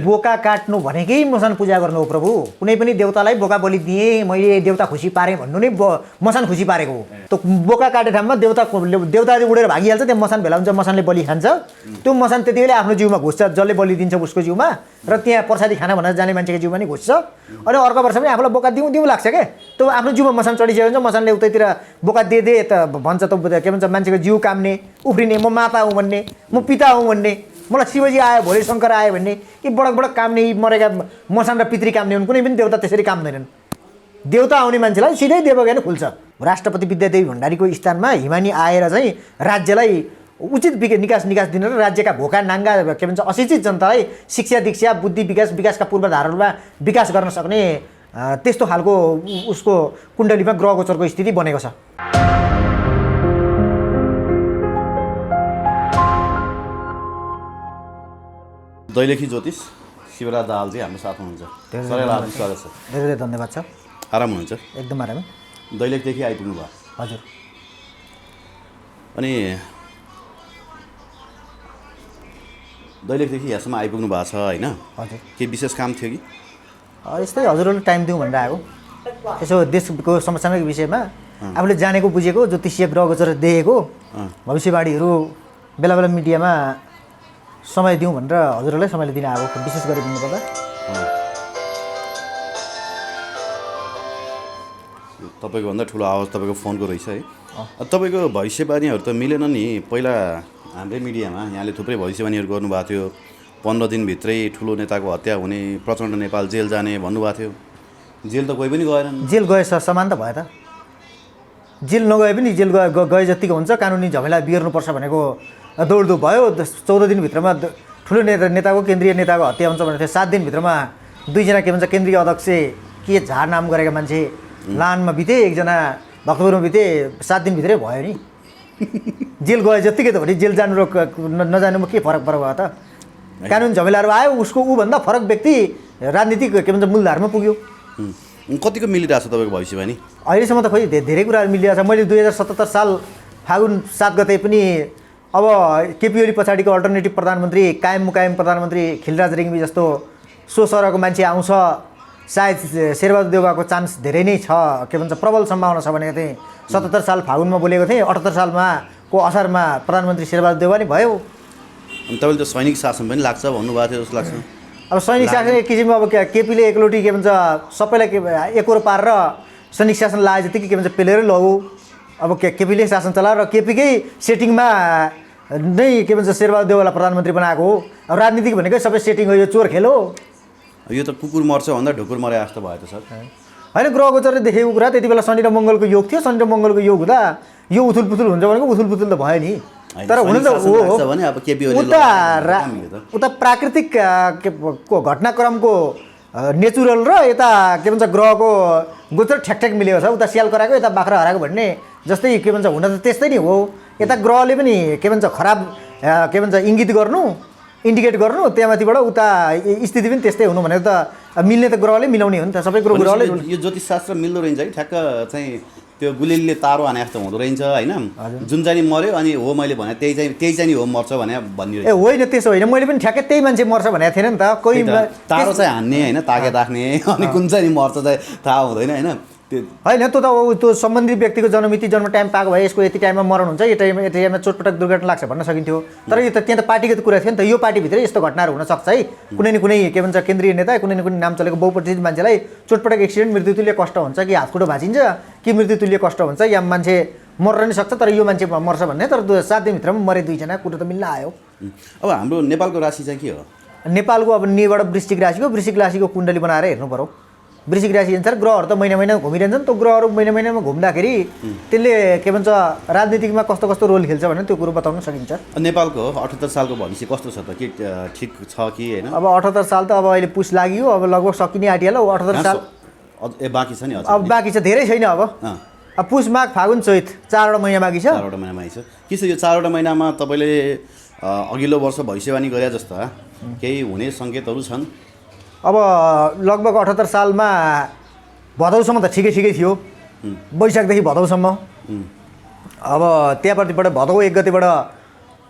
बोका काट्नु भनेकै मसान पूजा गर्नु हो प्रभु। कुनै पनि देवतालाई बोका बलि दिएँ मैले, देवता खुसी पारेँ भन्नु नै मसान खुसी पारेको हो। त्यो बोका काटे ठाउँमा देवता उडेर भागिहाल्छ, त्यहाँ मसान भेला हुन्छ, मसानले बलि खान्छ। त्यो मसान त्यति बेला आफ्नो जिउमा घुस्छ, जसले बलि दिन्छ उसको जिउमा, र त्यहाँ प्रसादी खाना भनेर जाने मान्छेको जिउमा नि घुस्छ। अनि अर्को वर्ष पनि आफूलाई बोका दिउँ लाग्छ क्या, त्यो आफ्नो जिउमा मसान चढिसकेको हुन्छ। मसानले उतैतिर बोका दे त भन्छ, त के भन्छ, मान्छेको जिउ काम्ने, उफ्रिने, म माता हुँ भन्ने, म पिता हुँ भन्ने, मलाई शिवजी आयो भोलि शङ्कर आयो भन्ने, यी बडक काम्ने, यी मरेका मसान र पितृ काम्ने हुन्। कुनै पनि देवता त्यसरी काम्दैनन्। देवता आउने मान्छेलाई सिधै देवज्ञान खुल्छ। राष्ट्रपति विद्यादेवी भण्डारीको स्थानमा हिमानी आएर चाहिँ राज्यलाई उचित निकास दिन र राज्यका भोका नाङ्गा के भन्छ अशिक्षित जनतालाई शिक्षा दीक्षा बुद्धि विकासका पूर्वाधारहरूमा विकास गर्न सक्ने त्यस्तो खालको उसको कुण्डलीमा ग्रह गोचरको स्थिति बनेको छ। दैलेखी ज्योतिष शिवराज दाहालजी हाम्रो साथमा हुनुहुन्छ। स्वागत छ। धेरै धन्यवाद छ। आराम हुनुहुन्छ? एकदम आराम। दैलेखदेखि आइपुग्नु भयो? हजुर। अनि दैलेखदेखि यहाँसम्म आइपुग्नु भएको छ होइन? हजुर। के विशेष काम थियो कि? यस्तै हजुरहरूले टाइम दिउँ भनेर आएको। यसो देशको समसामयिक विषयमा आफूले जानेको बुझेको ज्योतिषीय ग्रह गोचर देखेको भविष्यवाणीहरू बेला बेला मिडियामा समय दिउँ भनेर हजुरहरूलाई समयले दिन आएको। विशेष गरी भन्नुपर्दा तपाईँको भन्दा ठुलो आवाज तपाईँको फोनको रहेछ है। तपाईँको भविष्यवाणीहरू त मिलेन नि। पहिला हाम्रै मिडियामा यहाँले थुप्रै भविष्यवाणीहरू गर्नुभएको थियो। 15 दिनभित्रै ठुलो नेताको हत्या हुने, प्रचण्ड नेपाल जेल जाने भन्नुभएको थियो। जेल त कोही पनि गएनन्। जेल गए समान त भयो त। जेल नगए पनि जेल गए जतिको हुन्छ, कानुनी झमेला बिहोर्नुपर्छ भनेको दौडधुप भयो। 14 दिनभित्रमा ठुलो नेताको केन्द्रीय नेताको हत्या हुन्छ भनेको थियो। 7 दिनभित्रमा 2 जना के भन्छ केन्द्रीय अध्यक्ष के झार नाम गरेका मान्छे लानमा बिते, 1 जना भक्तपुरमा बिते। 7 दिनभित्रै भयो नि। जेल गए जत्तिकै त भने जेल जानु र नजानुमा के फरक भयो त? कानुन झमेलाहरू आयो, उसको ऊभन्दा फरक व्यक्ति राजनीतिक के भन्छ मूलधारमा पुग्यो। कतिको मिलिरहेको छ तपाईँको भविष्यवाणी? अहिलेसम्म त खोइ धेरै कुराहरू मिलिरहेको छ। मैले 2077 साल फागुन 7 गते पनि अब केपी ओली पछाडिको अल्टरनेटिभ प्रधानमन्त्री, कायम मुकायम प्रधानमन्त्री खिलराज रेग्मी जस्तो सो सरहको मान्छे आउँछ, सायद शेरबहादुर देउवाको चान्स धेरै नै छ, के भन्छ प्रबल सम्भावना छ भनेको थिएँ। 77 साल फागुनमा बोलेको थिएँ। 78 सालमा को असारमा प्रधानमन्त्री शेरबहादुर देउवा नै भयो। अनि तपाईँले त सैनिक शासन पनि लाग्छ भन्नुभएको थियो जस्तो लाग्छ। अब सैनिक शासन एक किसिमको अब केपीले एकलोटी के भन्छ सबैलाई एकोर पारेर सैनिक शासन लाए जतिकै के भन्छ पेलेरै लग्यो। अब केपीले शासन चलाएर र केपीकै सेटिङमा नै के भन्छ शेरबहादुर देउवालाई प्रधानमन्त्री बनाएको हो। अब राजनीतिक भनेकै सबै सेटिङ हो, यो चोर खेल हो। यो त कुकुर मर्छ भन्दा ढुकुर मरे जस्तो भयो त सर। होइन, ग्रह गोचरले देखेको कुरा त्यति बेला शनि र मङ्गलको योग थियो। शनि र मङ्गलको योग हुँदा यो उथुलपुथुल हुन्छ भनेको उथुलपुथुल त भयो नि। तर हुन त उता प्राकृतिक को घटनाक्रमको नेचुरल र यता के भन्छ ग्रहको गोचर ठ्याक मिलेको छ। उता स्याल कराएको, यता बाख्रा हराएको भन्ने जस्तै के भन्छ हुन त त्यस्तै नै हो। यता ग्रहले पनि के भन्छ खराब के भन्छ इङ्गित गर्नु, इन्डिकेट गर्नु, त्यहाँमाथिबाट उता स्थिति पनि त्यस्तै हुनु भनेको त मिल्ने त ग्रहले मिलाउने हो नि त। सबै कुरो ग्रहले। यो ज्योतिषशास्त्र मिल्दो रहेछ कि ठ्याक्क चाहिँ त्यो गुलिलले तारो हाने जस्तो हुँदो रहेछ होइन? जुन चाहिँ मऱ्यो अनि हो मैले भने त्यही चाहिँ हो मर्छ भने भन्ने। ए होइन, त्यसो होइन, मैले पनि ठ्याक्कै त्यही मान्छे मर्छ भनेको थिएन नि त। कोही तारो चाहिँ हान्ने होइन, ताके राख्ने, अनि कुन चाहिँ मर्छ चाहिँ थाहा हुँदैन होइन? होइन, त्यो त त्यो सम्बन्धित व्यक्तिको जन्ममिति जन्म टाइम पाएको भए यसको यति टाइममा मरण हुन्छ, यति टाइममा चोटपटक दुर्घटना लाग्छ भन्न सकिन्थ्यो। तर यो त त्यहाँ त पार्टीको कुरा थियो नि त। यो पार्टीभित्रै यस्तो घटनाहरू हुनसक्छ है। कुनै न कुनै के भन्छ केन्द्रीय नेता, कुनै न कुनै नाम चलेको बहुप्रतिष्ठित मान्छेलाई चोटपटक एक्सिडेन्ट मृत्युतुल्य कष्ट हुन्छ कि हातखुट्टो भाँचिन्छ कि मृत्युतुल्य कष्ट हुन्छ, या मान्छे मर्न नि सक्छ तर यो मान्छे मर्छ भन्ने। तर 7 दिनभित्रमा मरे 2 जना, कुरो त मिल्न आयो। अब हाम्रो नेपालको राशि चाहिँ के हो? नेपालको अब निबाट वृश्चिक राशिको कुण्डली बनाएर हेर्नु पर्यो। वृश्चिक राशि अनुसार ग्रहहरू त महिना महिना घुमिरहन्छन्। त्यो ग्रहहरू महिना महिनामा घुम्दाखेरि त्यसले के भन्छ राजनीतिमा कस्तो कस्तो रोल खेल्छ भने त्यो कुरो बताउन सकिन्छ। नेपालको 78 सालको भविष्य कस्तो छ त? के ठिक छ कि होइन? अब 78 साल त अब अहिले पुस लाग्यो, अब लगभग सकिने आँटिहाल्यो। 78 साल बाँकी छ नि? अब बाँकी छ, धेरै छैन। अब पुस माघ फागुन चैत 4वटा महिना बाँकी छ। 4वटा महिना बाँकी छ। के छ यो 4वटा महिनामा तपाईँले अघिल्लो वर्ष भविष्यवाणी गरे जस्ता केही हुने सङ्केतहरू छन्? अब लगभग 78 सालमा भदौसम्म त ठिकै थियो, वैशाखदेखि भदौसम्म। अब त्यहाँपट्टिबाट भदौ 1 गतेबाट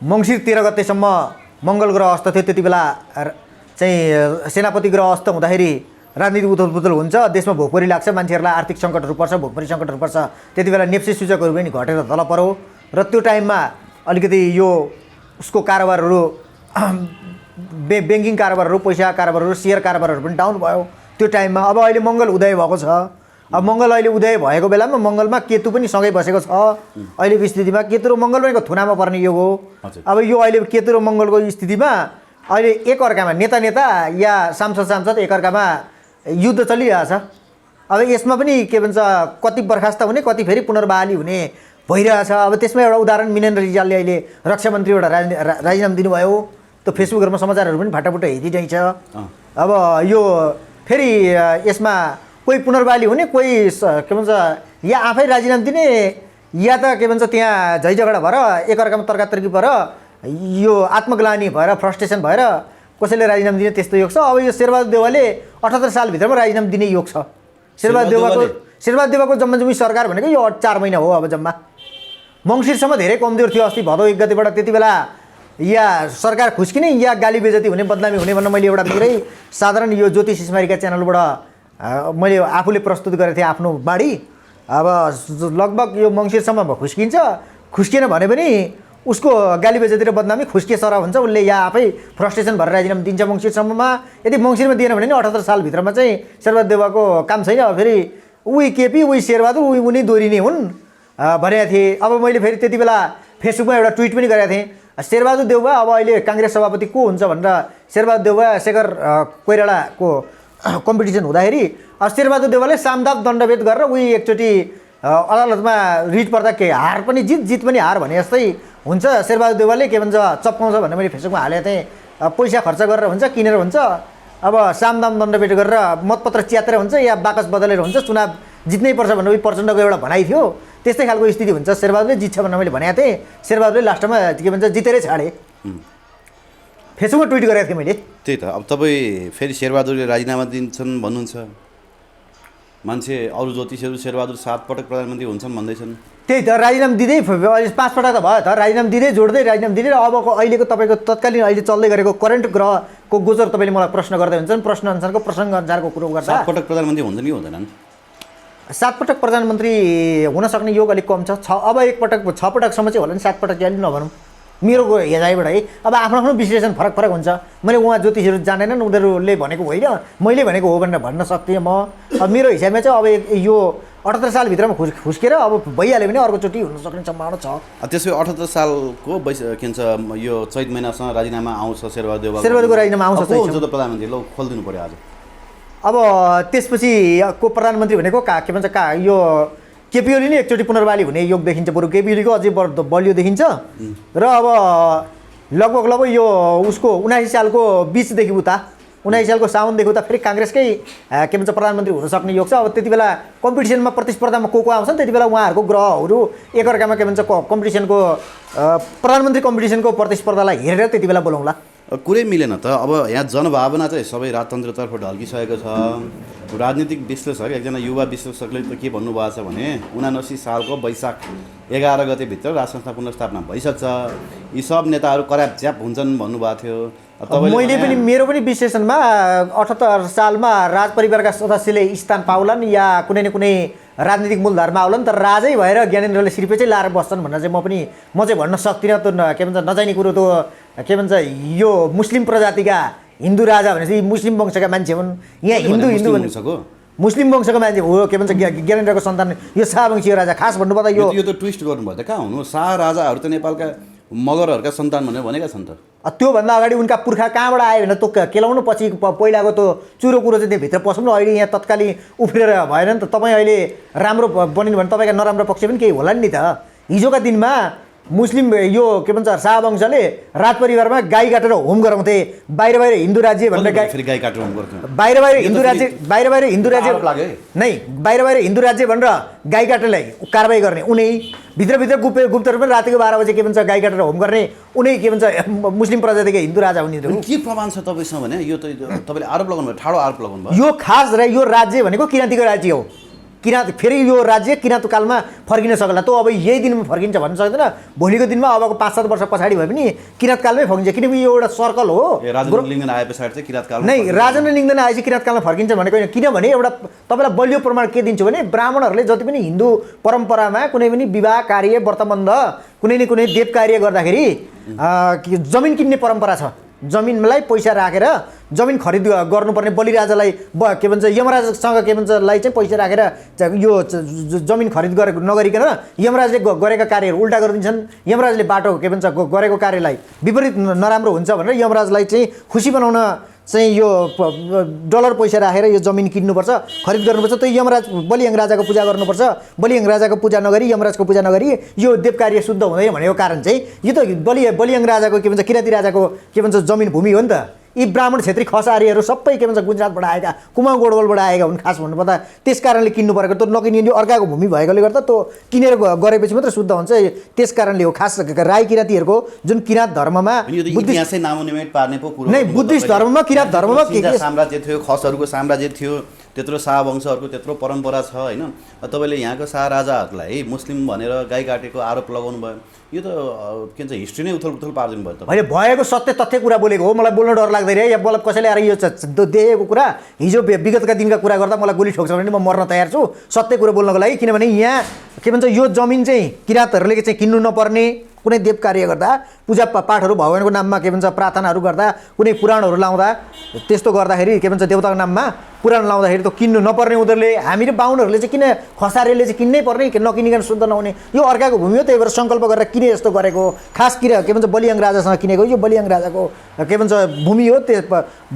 मङ्सिर 13 गतेसम्म मङ्गल ग्रह अस्त थियो। त्यति बेला चाहिँ सेनापति ग्रह अस्त हुँदाखेरि राजनीतिक उथलपुथल हुन्छ, देशमा भोकमरी लाग्छ, मान्छेहरूलाई आर्थिक सङ्कटहरू पर्छ, भोकमरी सङ्कटहरू पर्छ। त्यति बेला नेप्सी सूचकहरू पनि घटेर तल पर्यो र त्यो टाइममा अलिकति यो उसको कारोबारहरू ब्याङ्किङ कारोबारहरू, पैसा कारोबारहरू, सेयर कारोबारहरू पनि डाउन भयो त्यो टाइममा। अब अहिले मङ्गल उदय भएको छ। अब मङ्गल अहिले उदय भएको बेलामा मङ्गलमा केतु पनि सँगै बसेको छ। अहिलेको स्थितिमा केतु र मङ्गल भनेको थुनामा पर्ने योग हो। अब यो अहिले केतु र मङ्गलको स्थितिमा अहिले एकअर्कामा नेता या सांसद एकअर्कामा युद्ध चलिरहेछ। अब यसमा पनि के भन्छ कति बर्खास्त हुने, कति फेरि पुनर्बहाली हुने भइरहेछ। अब त्यसमा एउटा उदाहरण मिनेन्द्र रिजालले अहिले रक्षा मन्त्रीबाट राजीनामा दिनुभयो। त्यो फेसबुकहरूमा समाचारहरू पनि फाटाफुट्टा हेरिरहेछ। अब यो फेरि यसमा कोही पुनर्बहाली हुने, कोही के भन्छ या आफै राजीनामा दिने, या त के भन्छ त्यहाँ झैझगडा भएर एकअर्कामा तर्कातर्की भएर यो आत्मग्लानी भएर फ्रस्ट्रेसन भएर कसैले राजीनामा दिने त्यस्तो योग छ। अब यो शेरबहादुर देउवाले 78 सालभित्रमा राजीनामा दिने योग छ। शेरबहादुर देउवाको जम्मा सरकार भनेको यो 4 महिना हो। अब जम्मा मङ्सिरसम्म धेरै कमजोर थियो। अस्ति भदौ 1 गतेबाट त्यति बेला या सरकार खुस्किने या गाली बेजती हुने, बदनामी हुने भनेर मैले एउटा मेरै साधारण यो ज्योतिष स्मारिका च्यानलबाट मैले आफूले प्रस्तुत गरेको थिएँ आफ्नो बाणी। अब लगभग यो मङ्सिरसम्म खुस्किन्छ, खुस्किएन भने पनि उसको गाली बेजती र बदनामी खुस्के सर हुन्छ। उसले या आफै फ्रस्ट्रेसन भएर राजीनामा दिन्छ मङ्सिरसम्ममा। यदि मङ्सिरमा दिएन भने नि 78 सालभित्रमा चाहिँ शेरबहादुर देउवाको काम छैन। अब फेरि उही केपी, उही शेरबहादुर, उनी दोहोरिने हुन् भनेको थिएँ। अब मैले फेरि त्यति बेला फेसबुकमा एउटा ट्विट पनि गरेको थिएँ, शेरबहादुर देउवा अब अहिले काङ्ग्रेस सभापति को हुन्छ भनेर। शेरबहादुर देउवा शेखर कोइरालाको कम्पिटिसन हुँदाखेरि शेरबहादुर देउवाले सामदाप दण्डभेद गरेर उही एकचोटि अदालतमा रिट पर्दा के हार पनि जित पनि हार भने जस्तै हुन्छ। शेरबहादुर देउवाले के भन्छ चप्काउँछ भनेर मैले फेसबुकमा हालेको थिएँ। पैसा खर्च गरेर हुन्छ, किनेर हुन्छ, अब सामदाम दण्डभेद गरेर मतपत्र च्यातेर हुन्छ या बाकस बदलेर हुन्छ, चुनाव जित्नै पर्छ भनेर प्रचण्डको एउटा भनाइ थियो। त्यस्तै खालको स्थिति हुन्छ। शेरबहादुरले जित्छ भनेर मैले भनेको थिएँ। शेरबहादुरले लास्टमा के भन्छ जितेरै छाडे। फेसबुकमा ट्विट गरेको थिएँ मैले। त्यही त। अब तपाईँ फेरि शेरबहादुरले राजीनामा दिन्छन् भन्नुहुन्छ। मान्छे अरू ज्योतिषहरू शेरबहादुर 7 पटक प्रधानमन्त्री हुन्छन् भन्दैछन्। त्यही त, राजीनामा दिँदै अहिले 5 पटक त भयो त। राजीनामा दिँदै जोड्दै राजीनामा दिँदै अबको अहिलेको तपाईँको तत्कालीन अहिले चल्दै गरेको करेन्ट ग्रहको गोचर तपाईँले मलाई प्रश्न गर्दै हुन्छन्। प्रश्न अनुसारको प्रसङ्ग अनुसारको कुरो गर्दा 7 पटक प्रधानमन्त्री हुन्छन् कि हुँदैनन्? 7 पटक प्रधानमन्त्री हुन सक्ने योग अलिक कम छ। अब 1 पटक 6 पटकसम्म चाहिँ होला नि, 7 पटक चाहिँ अलिक नभनौँ मेरो हेराइबाट है। अब आफ्नो आफ्नो विश्लेषण फरक हुन्छ। मैले उहाँ ज्योतिषहरू जानेनन्, उनीहरूले भनेको होइन, मैले भनेको हो भनेर भन्न सक्दिनँ म। अब मेरो हिसाबमा चाहिँ अब यो 78 सालभित्रमा खुस्केर अब भइहाल्यो भने अर्कोचोटि हुन सक्ने सम्भावना छ। त्यसो 78 सालको के भन्छ यो चैत महिनासँग राजीनामा आउँछ शेरबहादुर देउवा। शेरबहादुरको राजीनामा आउँछ। हुन्छ त प्रधानमन्त्री ल खोलिदिनु पऱ्यो आज। अब त्यसपछि को प्रधानमन्त्री भनेको के भन्छ यो केपी ओली नै एकचोटि पुनर्बहाली हुने योग देखिन्छ। बरु केपी ओलीको अझै बलियो देखिन्छ। र अब लगभग यो उसको 79 सालको बिचदेखि उता 79 सालको साउनदेखि उता फेरि काङ्ग्रेसकै के भन्छ प्रधानमन्त्री हुन सक्ने योग छ। अब त्यति बेला कम्पिटिसनमा प्रतिस्पर्धामा को आउँछन् त्यति बेला उहाँहरूको ग्रहहरू एकअर्कामा के भन्छ कम्पिटिसनको प्रधानमन्त्री कम्पिटिसनको प्रतिस्पर्धालाई हेरेर त्यति बेला बोलाउँला। कुरै मिलेन त। अब यहाँ जनभावना चाहिँ सबै राजतन्त्रतर्फ ढल्किसकेको छ। राजनीतिक विश्लेषक एकजना युवा विश्लेषकले त के भन्नुभएको छ भने 79 सालको वैशाख 11 गतेभित्र राज संस्था पुनर्स्थापना भइसक्छ, यी सब नेताहरू कराप च्याप हुन्छन् भन्नुभएको थियो। मैले पनि मेरो पनि विश्लेषणमा 78 सालमा राज परिवारका सदस्यले स्थान पाउलान् या कुनै न कुनै राजनीतिक मूलधारमा आउलान्, तर राजै भएर ज्ञानेन्द्रले सिर्पे चाहिँ लाएर बस्छन् भनेर चाहिँ म चाहिँ भन्न सक्दिनँ। त्यो के भन्छ नजाने कुरो त के भन्छ यो मुस्लिम प्रजातिका हिन्दू राजा भनेपछि मुस्लिम वंशका मान्छे हुन्। यहाँ हिन्दू मुस्लिम वंशको मान्छे हो। के भन्छ ज्ञानेन्द्रको सन्तान यो शाहवंशीय राजा खास भन्नुपर्दा यो त ट्विस्ट गर्नुभयो त। कहाँ हुनु शाह राजाहरू त नेपालका मगरहरूका सन्तान भनेर भनेका छन् त। त्योभन्दा अगाडि उनका पुर्खा कहाँबाट आयो भने त्यो केलाउनु पछि पहिलाको त्यो चुरो कुरो चाहिँ त्यहाँ भित्र पस्नु। अहिले यहाँ तत्कालीन उफ्रेर भएन नि त। तपाईँ अहिले राम्रो बनिनु भने तपाईँका नराम्रो पक्ष पनि केही होला नि त। हिजोका दिनमा मुस्लिम यो के भन्छ शाहवंशले राज परिवारमा गाई काटेर होम गराउँथे। बाहिर हिन्दू राज्य भनेर गाई काटेर होम गर्थ्यो। बाहिर हिन्दू राज्य नै बाहिर हिन्दू राज्य भनेर गाई काटेरलाई कारबाही गर्ने उनी भित्रभित्र गुप्त रूपमा रातिको 12 बजे के भन्छ गाई काटेर होम गर्ने उनी के भन्छ मुस्लिम प्रजातिका हिन्दू राजा हुने। के प्रमाण छ तपाईँसँग भने यो त तपाईँले आरोप लगाउनु भयो, ठाडो आरोप लगाउनु भयो। यो खास र यो राज्य भनेको किराँतीको राज्य हो। किराँत फेरि यो राज्य किराँतकालमा फर्किन सक्ला। तँ अब यही दिनमा फर्किन्छ भन्न सक्दैन, भोलिको दिनमा अबको 5-7 वर्ष पछाडि भए पनि किराँतकालमै फर्किन्छ, किनकि यो एउटा सर्कल हो। राजेन्द्र लिङ्गन आए पछाडि चाहिँ किराँतकालमा नै राजेन्द्र लिङ्गन आएपछि किराँतकालमा फर्किन्छ भनेको होइन। किनभने एउटा तपाईँलाई बलियो प्रमाण के दिन्छु भने ब्राह्मणहरूले जति पनि हिन्दू परम्परामा कुनै पनि विवाह कार्य व्रतबन्ध कुनै न कुनै देव कार्य गर्दाखेरि जमिन किन्ने परम्परा छ। जमिनलाई पैसा राखेर जमिन खरिद गर्नुपर्ने बलिराजालाई के भन्छ यमराजसँग के भन्छ लाई चाहिँ पैसा राखेर यो जमिन खरिद नगरिकन यमराजले गरेका कार्यहरू उल्टा गरिदिन्छन्। यमराजले बाटो के भन्छ गरेको कार्यलाई विपरीत नराम्रो हुन्छ भनेर यमराजलाई चाहिँ खुसी बनाउन चाहिँ यो डलर पैसा राखेर यो जमिन किन्नुपर्छ, खरिद गर्नुपर्छ। त्यो यमराज बलियाङ राजाको पूजा गर्नुपर्छ, बलियाङ राजाको पूजा नगरी यमराजको पूजा नगरी यो देव कार्य शुद्ध हुँदैन भनेको कारण चाहिँ यो त बलियाङ राजाको के भन्छ किराँती राजाको के भन्छ जमिन भूमि हो नि त। यी ब्राह्मण क्षेत्री खसारीहरू सबै के भन्छ गुजरातबाट आएका कुमाउँ गोडवलबाट आएका हुन् खास भन्नुपर्दा, त्यस कारणले किन्नु परेको। त्यो नकिनियो अर्काको भूमि भएकोले गर्दा त्यो किनेर गरेपछि मात्रै शुद्ध हुन्छ, त्यस कारणले हो। खास राई किराँतीहरूको जुन किराँत धर्ममा इतिहासै नामोनिमेट पार्ने पो कुरो नै बुद्धिस्ट धर्ममा किराँत धर्ममा के साम्राज्य थियो, खसहरूको साम्राज्य थियो, त्यत्रो शाहवंशहरूको त्यत्रो परम्परा छ होइन। तपाईँले यहाँको शाह राजाहरूलाई मुस्लिम भनेर गाई काटेको आरोप लगाउनु भयो, यो त के भन्छ हिस्ट्री नै उथल पारिदिनु भयो। मैले भएको सत्य तथ्य कुरा बोलेको हो, मलाई बोल्न डर लाग्दैन या मलाई कसैले आएर यो देखेको कुरा हिजो विगतका दिनका कुरा गर्दा मलाई गोली ठोक्छ भने म मर्न तयार छु सत्य कुरा बोल्नको लागि। किनभने यहाँ के भन्छ यो जमिन चाहिँ किराँतहरूले चाहिँ किन्नु नपर्ने, कुनै देव कार्य गर्दा पूजा पाठहरू भगवानको नाममा के भन्छ प्रार्थनाहरू गर्दा कुनै पुराणहरू लाउँदा त्यस्तो गर्दाखेरि के भन्छ देवताको नाममा पुराण लाउँदाखेरि त किन्नु नपर्ने उनीहरूले। हामी र बाहुनहरूले चाहिँ किन खसारीले चाहिँ किन्नै पर्ने, नकिनिकन शुद्ध नहुने, यो अर्काको भूमि हो। त्यही भएर सङ्कल्प गरेर किने जस्तो गरेको खास के भन्छ बलियाङ राजासँग किनेको, यो बलियाङ राजाको के भन्छ भूमि हो। त्यो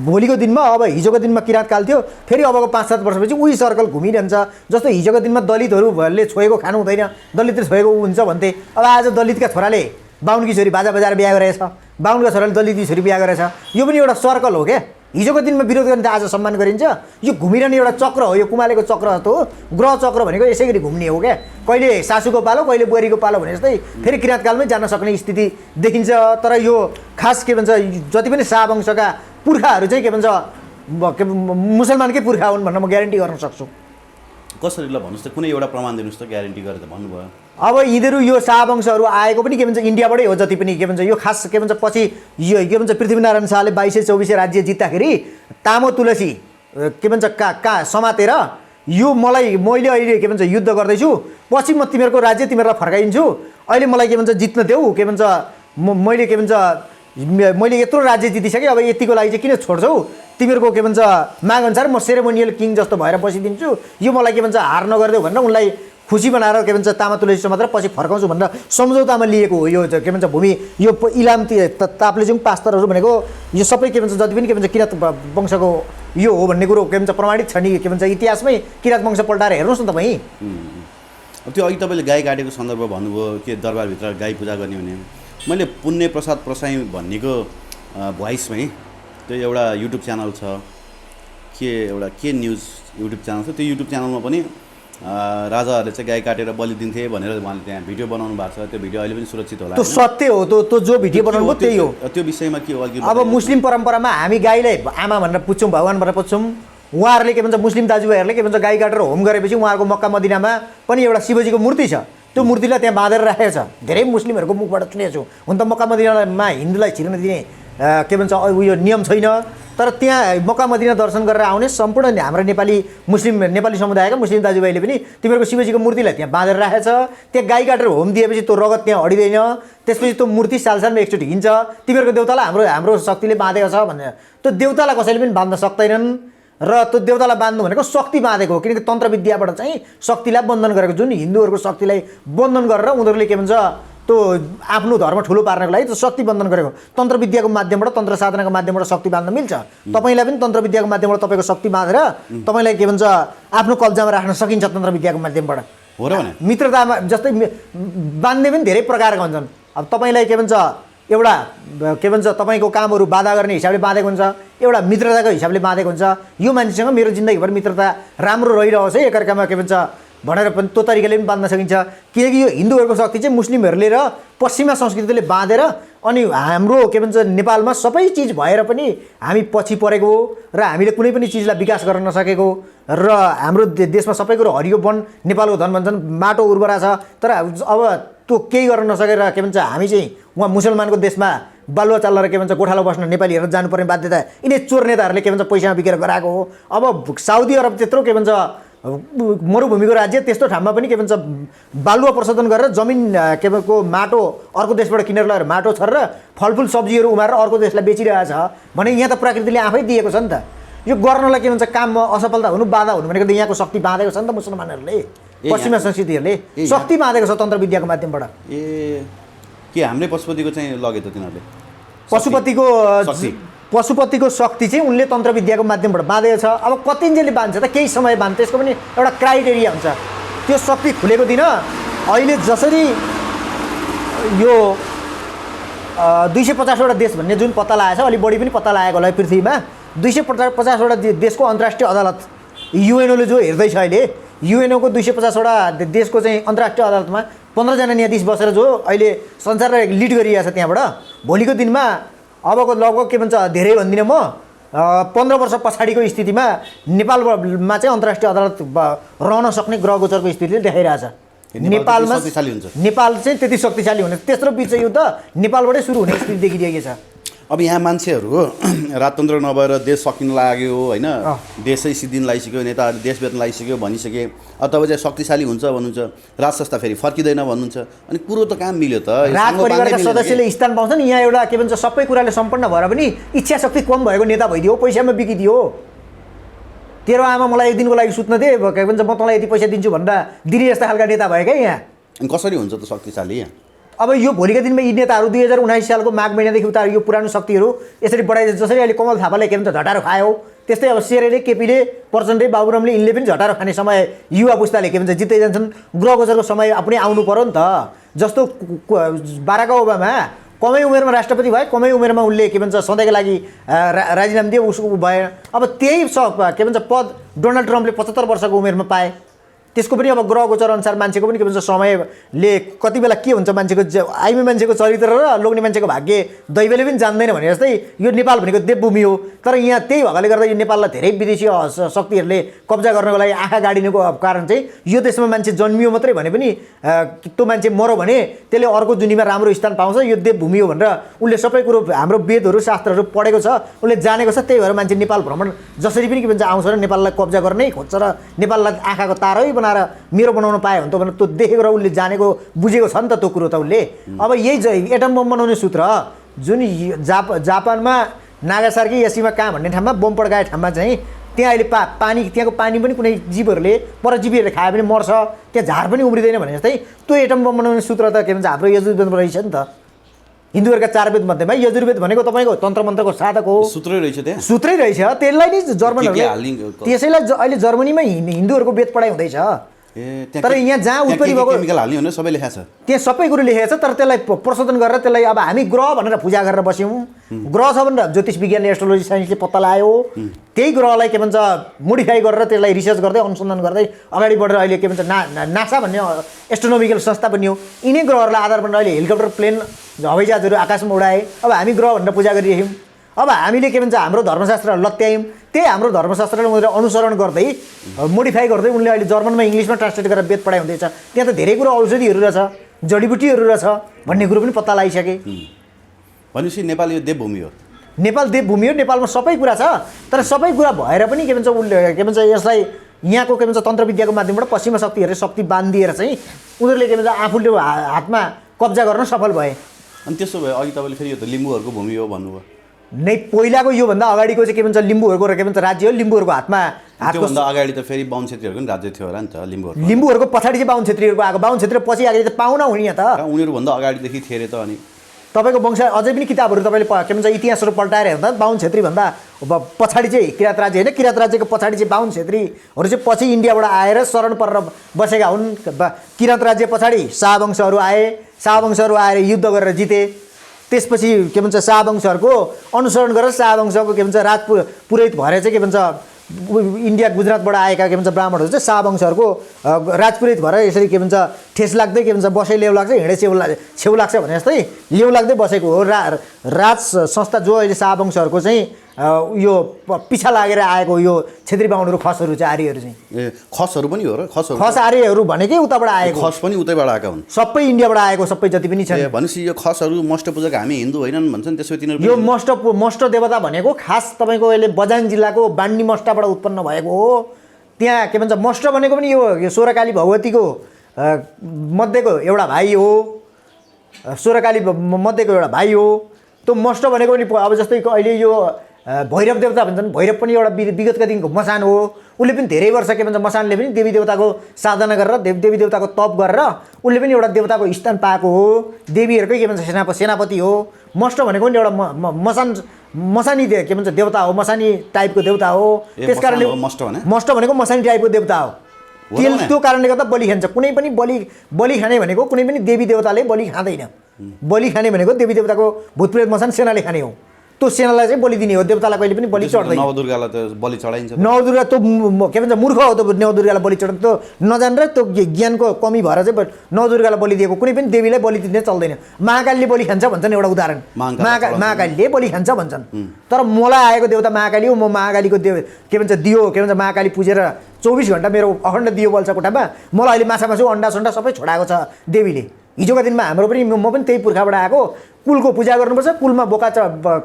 भोलिको दिनमा अब हिजोको दिनमा किराँतकाल थियो, फेरि अबको 5-7 वर्षपछि उही सर्कल घुमिरहन्छ। जस्तो हिजोको दिनमा दलितहरूले छोएको खानु हुँदैन, दलितले छोएको हुन्छ भन्थे, अब आज दलितका छोराले बाहुनकी छोरी बाजा बजाएर बिहा गरेछ, बाहुनका छोराले दलितकी छोरी बिहा गरेछ। यो पनि एउटा सर्कल हो क्या। हिजोको दिनमा विरोध गर्ने त आज सम्मान गरिन्छ। यो घुमिरहने एउटा चक्र हो, यो कुमालेको चक्र जस्तो हो। ग्रह चक्र भनेको यसै गरी घुम्ने हो क्या। कहिले सासूको पालो कहिले बुहारीको पालो भने जस्तै फेरि किराँतकालमै जान सक्ने स्थिति देखिन्छ। तर यो खास के भन्छ जति पनि शाहवंशका पुर्खाहरू चाहिँ के भन्छ मुसलमानकै पुर्खा हुन् भन्न म ग्यारेन्टी गर्न सक्छु। कसरी ल भन्नुहोस् त, कुनै एउटा प्रमाण दिनुहोस् त, ग्यारेन्टी गरेर त भन्नुभयो। अब यिनीहरू यो शाहवंशहरू आएको पनि के भन्छ इन्डियाबाटै हो। जति पनि के भन्छ यो खास के भन्छ पछि यो के भन्छ पृथ्वीनारायण शाहले 2224 राज्य जित्दाखेरि तामो तुलसी के भन्छ समातेर यो मैले अहिले के भन्छ युद्ध गर्दैछु, पछि म तिमीहरूको राज्य तिमीहरूलाई फर्काइदिन्छु, अहिले मलाई के भन्छ जित्न देऊ, के भन्छ मैले के भन्छ मैले यत्रो राज्य जितिसकेँ, अब यतिको लागि चाहिँ किन छोड्छौ, तिमीहरूको के भन्छ मागअनुसार म सेरेमोनियल किङ जस्तो भएर बसिदिन्छु, यो मलाई के भन्छ हार नगरिदेऊ भनेर उनलाई खुसी बनाएर के भन्छ तामा तुलसी मात्र पछि फर्काउँछु भनेर सम्झौतामा लिएको हो। यो के भन्छ भूमि यो इलाम ताप्लेजुङ पास्तरहरू भनेको यो सबै के भन्छ जति पनि के भन्छ किराँत वंशको यो हो भन्ने कुरो के भन्छ प्रमाणित छ नि। के भन्छ इतिहासमै किराँत वंश पल्टाएर हेर्नुहोस् न तपाईँ। त्यो अघि तपाईँले गाई काटेको सन्दर्भ भन्नुभयो के दरबारभित्र गाई पूजा गर्ने भने, मैले पुण्य प्रसाद प्रसाई भन्नेको भोइसमै त्यो एउटा युट्युब च्यानल छ, के न्युज युट्युब च्यानल छ, त्यो युट्युब च्यानलमा पनि राजाहरूले चाहिँ गाई काटेर बलि दिन्थे भनेर उहाँले त्यहाँ भिडियो बनाउनु भएको छ। त्यो भिडियो अहिले पनि सुरक्षित होला। त्यो सत्य हो, त्यो जो भिडियो बनाउनु त्यही हो। त्यो विषयमा के हो? अब मुस्लिम परम्परामा हामी गाईलाई आमा भनेर पुज्छौँ, भगवान भनेर पुज्छौँ। उहाँहरूले के भन्छ मुस्लिम दाजुभाइहरूले के भन्छ गाई काटेर होम गरेपछि उहाँहरूको मक्का मदिनामा पनि एउटा शिवजीको मूर्ति छ, त्यो मूर्तिलाई त्यहाँ बाँधेर राखेको छ। धेरै मुस्लिमहरूको मुखबाट सुनेको छु। हुन त मक्का मदिनामा हिन्दूलाई छिर्न दिने के भन्छ उयो नियम छैन, तर त्यहाँ मक्का मदिना दर्शन गरेर आउने सम्पूर्ण हाम्रो नेपाली समुदायका मुस्लिम दाजुभाइले पनि तिमीहरूको शिवजीको मूर्तिलाई त्यहाँ बाँधेर राखेको छ। त्यहाँ गाई काटेर होम दिएपछि त्यो रगत त्यहाँ अडिँदैन, त्यसपछि त्यो मूर्ति सालसालमा एकचोटि हिँड्छ। तिमीहरूको देउतालाई हाम्रो शक्तिले बाँधेको छ भनेर त्यो देउतालाई कसैले पनि बाँध्न सक्दैनन्। र त्यो देउतालाई बाँध्नु भनेको शक्ति बाँधेको हो, किनकि तन्त्र विद्याबाट चाहिँ शक्तिलाई बन्धन गरेको, जुन हिन्दूहरूको शक्तिलाई बन्धन गरेर उनीहरूले के भन्छ त्यो आफ्नो धर्म ठुलो पार्नको लागि त्यो शक्ति बन्धन गरेको। तन्त्र विद्याको माध्यमबाट तन्त्र साधनाको माध्यमबाट शक्ति बाँध्न मिल्छ। तपाईँलाई पनि तन्त्र विद्याको माध्यमबाट तपाईँको शक्ति बाँधेर तपाईँलाई के भन्छ आफ्नो कब्जामा राख्न सकिन्छ तन्त्र विद्याको माध्यमबाट। हो र भने मित्रतामा जस्तै बाँध्ने पनि धेरै प्रकारका हुन्छन्। अब तपाईँलाई के भन्छ एउटा के भन्छ तपाईँको कामहरू बाधा गर्ने हिसाबले बाँधेको हुन्छ, एउटा मित्रताको हिसाबले बाँधेको हुन्छ। यो मान्छेसँग मेरो जिन्दगीभर मित्रता राम्रो रहिरहोस् है एकअर्कामा के भन्छ भनेर पनि त्यो तरिकाले पनि बाँध्न सकिन्छ। किनकि यो हिन्दूहरूको शक्ति चाहिँ मुस्लिमहरूले र पश्चिमा संस्कृतिले बाँधेर अनि हाम्रो के भन्छ नेपालमा सबै चिज भएर पनि हामी पछि परेको हो र हामीले कुनै पनि चिजलाई विकास गर्न नसकेको र हाम्रो देशमा सबै कुरो हरियो वन नेपालको धन भन्छन् माटो उर्वरा छ तर अब त्यो केही गर्न नसकेर के भन्छ हामी चाहिँ उहाँ मुसलमानको देशमा बालुवा चल्लाएर के भन्छ गोठालो बस्न नेपालीहरू जानुपर्ने बाध्यता यिनै चोर नेताहरूले के भन्छ पैसामा बिकेर गराएको हो। अब साउदी अरब त्यत्रो के भन्छ मरुभूमिको राज्य त्यस्तो ठाउँमा पनि के भन्छ बालुवा प्रशोधन गरेर जमिन के को माटो अर्को देशबाट किनेर लगेर माटो छरेर फलफुल सब्जीहरू उमारेर अर्को देशलाई बेचिरहेछ भने यहाँ त प्रकृतिले आफै दिएको छ नि त। यो गर्नलाई के भन्छ काममा असफलता हुनु बाधा हुनु भनेको त यहाँको शक्ति बाँधेको छ नि त मुसलमानहरूले पश्चिमा संस्कृतिहरूले शक्ति बाँधेको छ तन्त्र विद्याको माध्यमबाट। ए के हाम्रै पशुपतिको चाहिँ लगे त तिनीहरूले पशुपतिको शक्ति चाहिँ उनले तन्त्र विद्याको माध्यमबाट बाँधेको छ। अब कतिन्जेलले बाँध्छ त केही समय बाँध्छ त्यसको पनि एउटा क्राइटेरिया हुन्छ। त्यो शक्ति खुलेको दिन अहिले जसरी यो 250वटा देश भन्ने जुन पत्ता लागेको छ अलि बढी पनि पत्ता लागेको होला पृथ्वीमा 250वटा देशको अन्तर्राष्ट्रिय अदालत युएनओले जो हेर्दैछ अहिले युएनओको 250वटा देशको चाहिँ अन्तर्राष्ट्रिय अदालतमा 15 जना न्यायाधीश बसेर जो अहिले संसारलाई लिड गरिरहेको छ त्यहाँबाट भोलिको दिनमा अबको लगभग के भन्छ धेरै भन्दिनँ म 15 वर्ष पछाडिको स्थितिमा नेपालमा चाहिँ अन्तर्राष्ट्रिय अदालत रहन सक्ने ग्रह गोचरको स्थितिले देखाइरहेछ। नेपालमा नेपाल चाहिँ त्यति शक्तिशाली हुने त्यत्रो विश्व युद्ध नेपालबाटै सुरु हुने स्थिति देखिरहेको छ। अब यहाँ मान्छेहरू राजतन्त्र नभएर देश सकिन लाग्यो होइन देशै सिद्धिन लगाइसक्यो नेताहरू देश बेच्न लगाइसक्यो भनिसके अब तपाईँ चाहिँ शक्तिशाली हुन्छ भन्नुहुन्छ राज संस्था फेरि फर्किँदैन भन्नुहुन्छ अनि कुरो त कहाँ मिल्यो त। राज परिवारका सदस्यले स्थान पाउँछन् यहाँ एउटा के भन्छ सबै कुराले सम्पन्न भएर पनि इच्छा शक्ति कम भएको नेता भइदियो पैसामा बिकिदियो। तेरो आमा मलाई एक दिनको लागि सुत्न दे के भन्छ म तँलाई यति पैसा दिन्छु भनेर दिने यस्ता खालका नेता भयो क्या यहाँ। अनि कसरी हुन्छ त शक्तिशाली यहाँ। अब यो भोलिका दिनमा यी नेताहरू 2019 सालको माघ महिनादेखि उता यो पुरानो शक्तिहरू यसरी बढाइ जसरी अहिले कमल थापाले के भन्छ झटारो खायो त्यस्तै अब शेरेले केपीले प्रचण्डले बाबुरामले यिनले पनि झटारो खाने समय युवा पुस्ताले के भन्छ जित्दै जान्छन्। ग्रह गोचरको समय पनि आउनु पर्यो नि त। जस्तो बाराक ओबामा कमै उमेरमा राष्ट्रपति भए कमै उमेरमा उनले के भन्छ सधैँको लागि राजीनामा दिए उसको भए। अब त्यही के भन्छ पद डोनाल्ड ट्रम्पले 75 वर्षको उमेरमा पाए। त्यसको पनि अब ग्रह गोचर अनुसार मान्छेको पनि के भन्छ समयले कति बेला के हुन्छ मान्छेको आइमी मान्छेको चरित्र र लोग्ने मान्छेको भाग्य दैवले पनि जान्दैन भने जस्तै यो नेपाल भनेको देवभूमि हो तर यहाँ त्यही भएकोले गर्दा यो नेपाललाई धेरै विदेशी शक्तिहरूले कब्जा गर्नको लागि आँखा गाडिनुको कारण चाहिँ यो देशमा मान्छे जन्मियो मात्रै भने पनि त्यो मान्छे मर्यो भने त्यसले अर्को दुनियाँमा राम्रो स्थान पाउँछ यो देवभूमि हो भनेर उनले सबै कुरो हाम्रो वेदहरू शास्त्रहरू पढेको छ उनले जानेको छ। त्यही भएर मान्छे नेपाल भ्रमण जसरी पनि के भन्छ आउँछ र नेपाललाई कब्जा गर्नै खोज्छ र नेपाललाई आँखाको तारै मेरो बनाउन पाए भने त भनेर त्यो देखेको र उसले जानेको बुझेको छ नि त त्यो कुरो त उसले। अब यही एटम बम बनाउने सूत्र जुन जापानमा नागासाकी यासीमा कहाँ भन्ने ठाउँमा बम पड्काए ठाउँमा चाहिँ त्यहाँ अहिले पानी त्यहाँको पानी पनि कुनै जीवहरूले परजीवीहरूले खायो भने मर्छ त्यहाँ झार पनि उम्रिँदैन भने जस्तै त्यो एटम बम बनाउने सूत्र त के भन्छ हाम्रो यजुर्वेदमा रहेछ नि त। हिन्दूहरूका 4 वेद मध्येमा यजुर्वेद भनेको तपाईँको तन्त्र मन्त्रको साधक हो। सूत्रै रहेछ त्यहाँ सूत्रै रहेछ त्यसलाई नै जर्मनहरूले त्यसैलाई अहिले जर्मनीमा हिन्दूहरूको वेद पढाइ हुँदैछ। तर यहाँ जहाँ उत्पत्ति भएको केमिकल हाल्ने भनेर सबै लेखेको छ त्यहाँ सबै कुरो लेखेको छ तर त्यसलाई प्रशोधन गरेर त्यसलाई अब हामी ग्रह भनेर पूजा गरेर बस्यौँ। ग्रह छ भनेर ज्योतिष विज्ञानले एस्ट्रोलोजी साइन्सले पत्ता लगायो त्यही ग्रहलाई के भन्छ मोडिफाई गरेर त्यसलाई रिसर्च गर्दै अनुसन्धान गर्दै अगाडि बढेर अहिले के भन्छ नासा भन्ने एस्ट्रोनोमिकल संस्था पनि हो यिनै ग्रहहरूलाई आधार बनाएर अहिले हेलिकप्टर प्लेन हवाईजहाजहरू आकाशमा उडाए। अब हामी ग्रह भनेर पूजा गरिरहेछौँ। अब हामीले के भन्छ हाम्रो धर्मशास्त्र लत्यायौँ त्यही हाम्रो धर्मशास्त्रलाई उनीहरूले अनुसरण गर्दै मोडिफाई गर्दै उनले अहिले जर्मनमा इङ्ग्लिसमा ट्रान्सलेट गरेर वेद पढाइ हुँदैछ। त्यहाँ त धेरै कुरो औषधिहरू रहेछ जडीबुटीहरू रहेछ भन्ने कुरो पनि पत्ता लगाइसके। भनेपछि नेपाल यो देवभूमि हो। नेपाल देवभूमि हो। नेपालमा सबै कुरा छ तर सबै कुरा भएर पनि के भन्छ उसले के भन्छ यसलाई यहाँको के भन्छ तन्त्र विद्याको माध्यमबाट पश्चिमा शक्तिहरूले शक्ति बाँधिदिएर चाहिँ उनीहरूले के भन्छ आफूले हातमा कब्जा गर्न सफल भए। अनि त्यसो भए अघि तपाईँले फेरि यो त लिम्बूहरूको भूमि हो भन्नुभयो नै पहिलाको योभन्दा अगाडिको चाहिँ के भन्छ लिम्बूहरूको र के भन्छ राज्य हो। लिम्बूहरूको हातमा त्योभन्दा अगाडि त फेरि बाहुन छेत्रीहरूको पनि राज्य थियो होला नि त लिम्बूहरूको पछाडि चाहिँ बाहुन छेत्रीहरूको आएको बाहुन छेत्री पछि अगाडि त पाउन हुने यहाँ त उनीहरूभन्दा अगाडिदेखि थिए अरे त। अनि तपाईँको वंश अझै पनि किताबहरू तपाईँले के भन्छ इतिहासहरू पल्टाएर हेर्दा बाहुन छेत्रीभन्दा पछाडि चाहिँ किराँत राज्य होइन किराँत राज्यको पछाडि चाहिँ बाहुन छेत्रीहरू चाहिँ पछि इन्डियाबाट आएर शरण परेर बसेका हुन्। किराँत राज्य पछाडि शाहवंशहरू आए शाहवंशहरू आएर युद्ध गरेर जिते त्यसपछि के भन्छ शाहवंशहरूको अनुसरण गरेर शाहवंशको के भन्छ राज पुरोहित भएर चाहिँ के भन्छ इन्डिया गुजरातबाट आएका के भन्छ ब्राह्मणहरू चाहिँ शाहवंशहरूको राजपुरोहित भएर यसरी के भन्छ ठेस लाग्दै के भन्छ बसै लेउ लाग्छ हिँडे छेउ लाग्छ भने जस्तै लेउ लाग्दै बसेको हो। राज संस्था जो अहिले शाहवंशहरूको चाहिँ यो पिछा लागेर आएको यो क्षेत्री बाहुनहरू खसहरू चाहिँ आर्यहरू चाहिँ ए खसहरू पनि हो र खस आर्यहरू भनेकै उताबाट आएको खस पनि उतैबाट आएका हुन् सबै इन्डियाबाट आएको सबै जति पनि छन्। ए भनेपछि यो खसहरू मष्ट पूजक हामी हिन्दू होइनन् भन्छन् त्यसो तिनीहरू यो मष्ट देवता भनेको खास तपाईँको अहिले बझाङ जिल्लाको बान्डी मष्टबाट उत्पन्न भएको हो। त्यहाँ के भन्छ मष्ट भनेको पनि यो सोह्रकाली भगवतीको मध्येको एउटा भाइ हो। सोह्रकाली मध्येको एउटा भाइ हो। त्यो मष्ट भनेको पनि अब जस्तै अहिले यो भैरव देवता भन्छन् भैरव पनि एउटा विगतका दिनको मसान हो। उसले पनि धेरै वर्ष के भन्छ मसानले पनि देवी देवताको साधना गरेर देवी देवताको तप गरेर उसले पनि एउटा देवताको स्थान पाएको हो। देवीहरूकै के भन्छ सेनापति हो। मष्ट भनेको पनि एउटा मसानी के भन्छ देवता हो। मसानी टाइपको देवता हो। त्यस कारणले मष्ट भनेको मसानी टाइपको देवता हो। त्यो कारणले गर्दा बलि खान्छ। कुनै पनि बलि खाने भनेको कुनै पनि देवी देवताले बलि खाँदैन। बलि खाने भनेको देवी देवताको भूतप्रेत मसान सेनाले खाने हो। त्यो सेनालाई चाहिँ बलि दिने हो। देवतालाई कहिले पनि बलि चढ्दैन। नवदुर्गालाई त बलि चढाइन्छ। नवदुर्गा त्यो के भन्छ मूर्ख हो। त्यो नवदुर्गालाई बलि चढाउनु त्यो नजानेर त्यो ज्ञानको कमी भएर चाहिँ नवदुर्गालाई बलि दिएको। कुनै पनि देवीलाई बलि दिने चल्दैन। महाकालीले बलि खान्छ भन्छन् एउटा उदाहरण। महाकालीले बलि खान्छ भन्छन्। तर मलाई आएको देवता महाकाली हो। म महाकालीको के भन्छ दियो के भन्छ महाकाली पुजेर 24 घण्टा मेरो अखण्ड दियो बल्छ कोठामा। मलाई अहिले माछा मासु अन्डा सन्डा सबै छोडाएको छ देवीले। हिजोका दिनमा हाम्रो पनि म पनि त्यही पुर्खाबाट आएको। कुलको पूजा गर्नुपर्छ, कुलमा बोका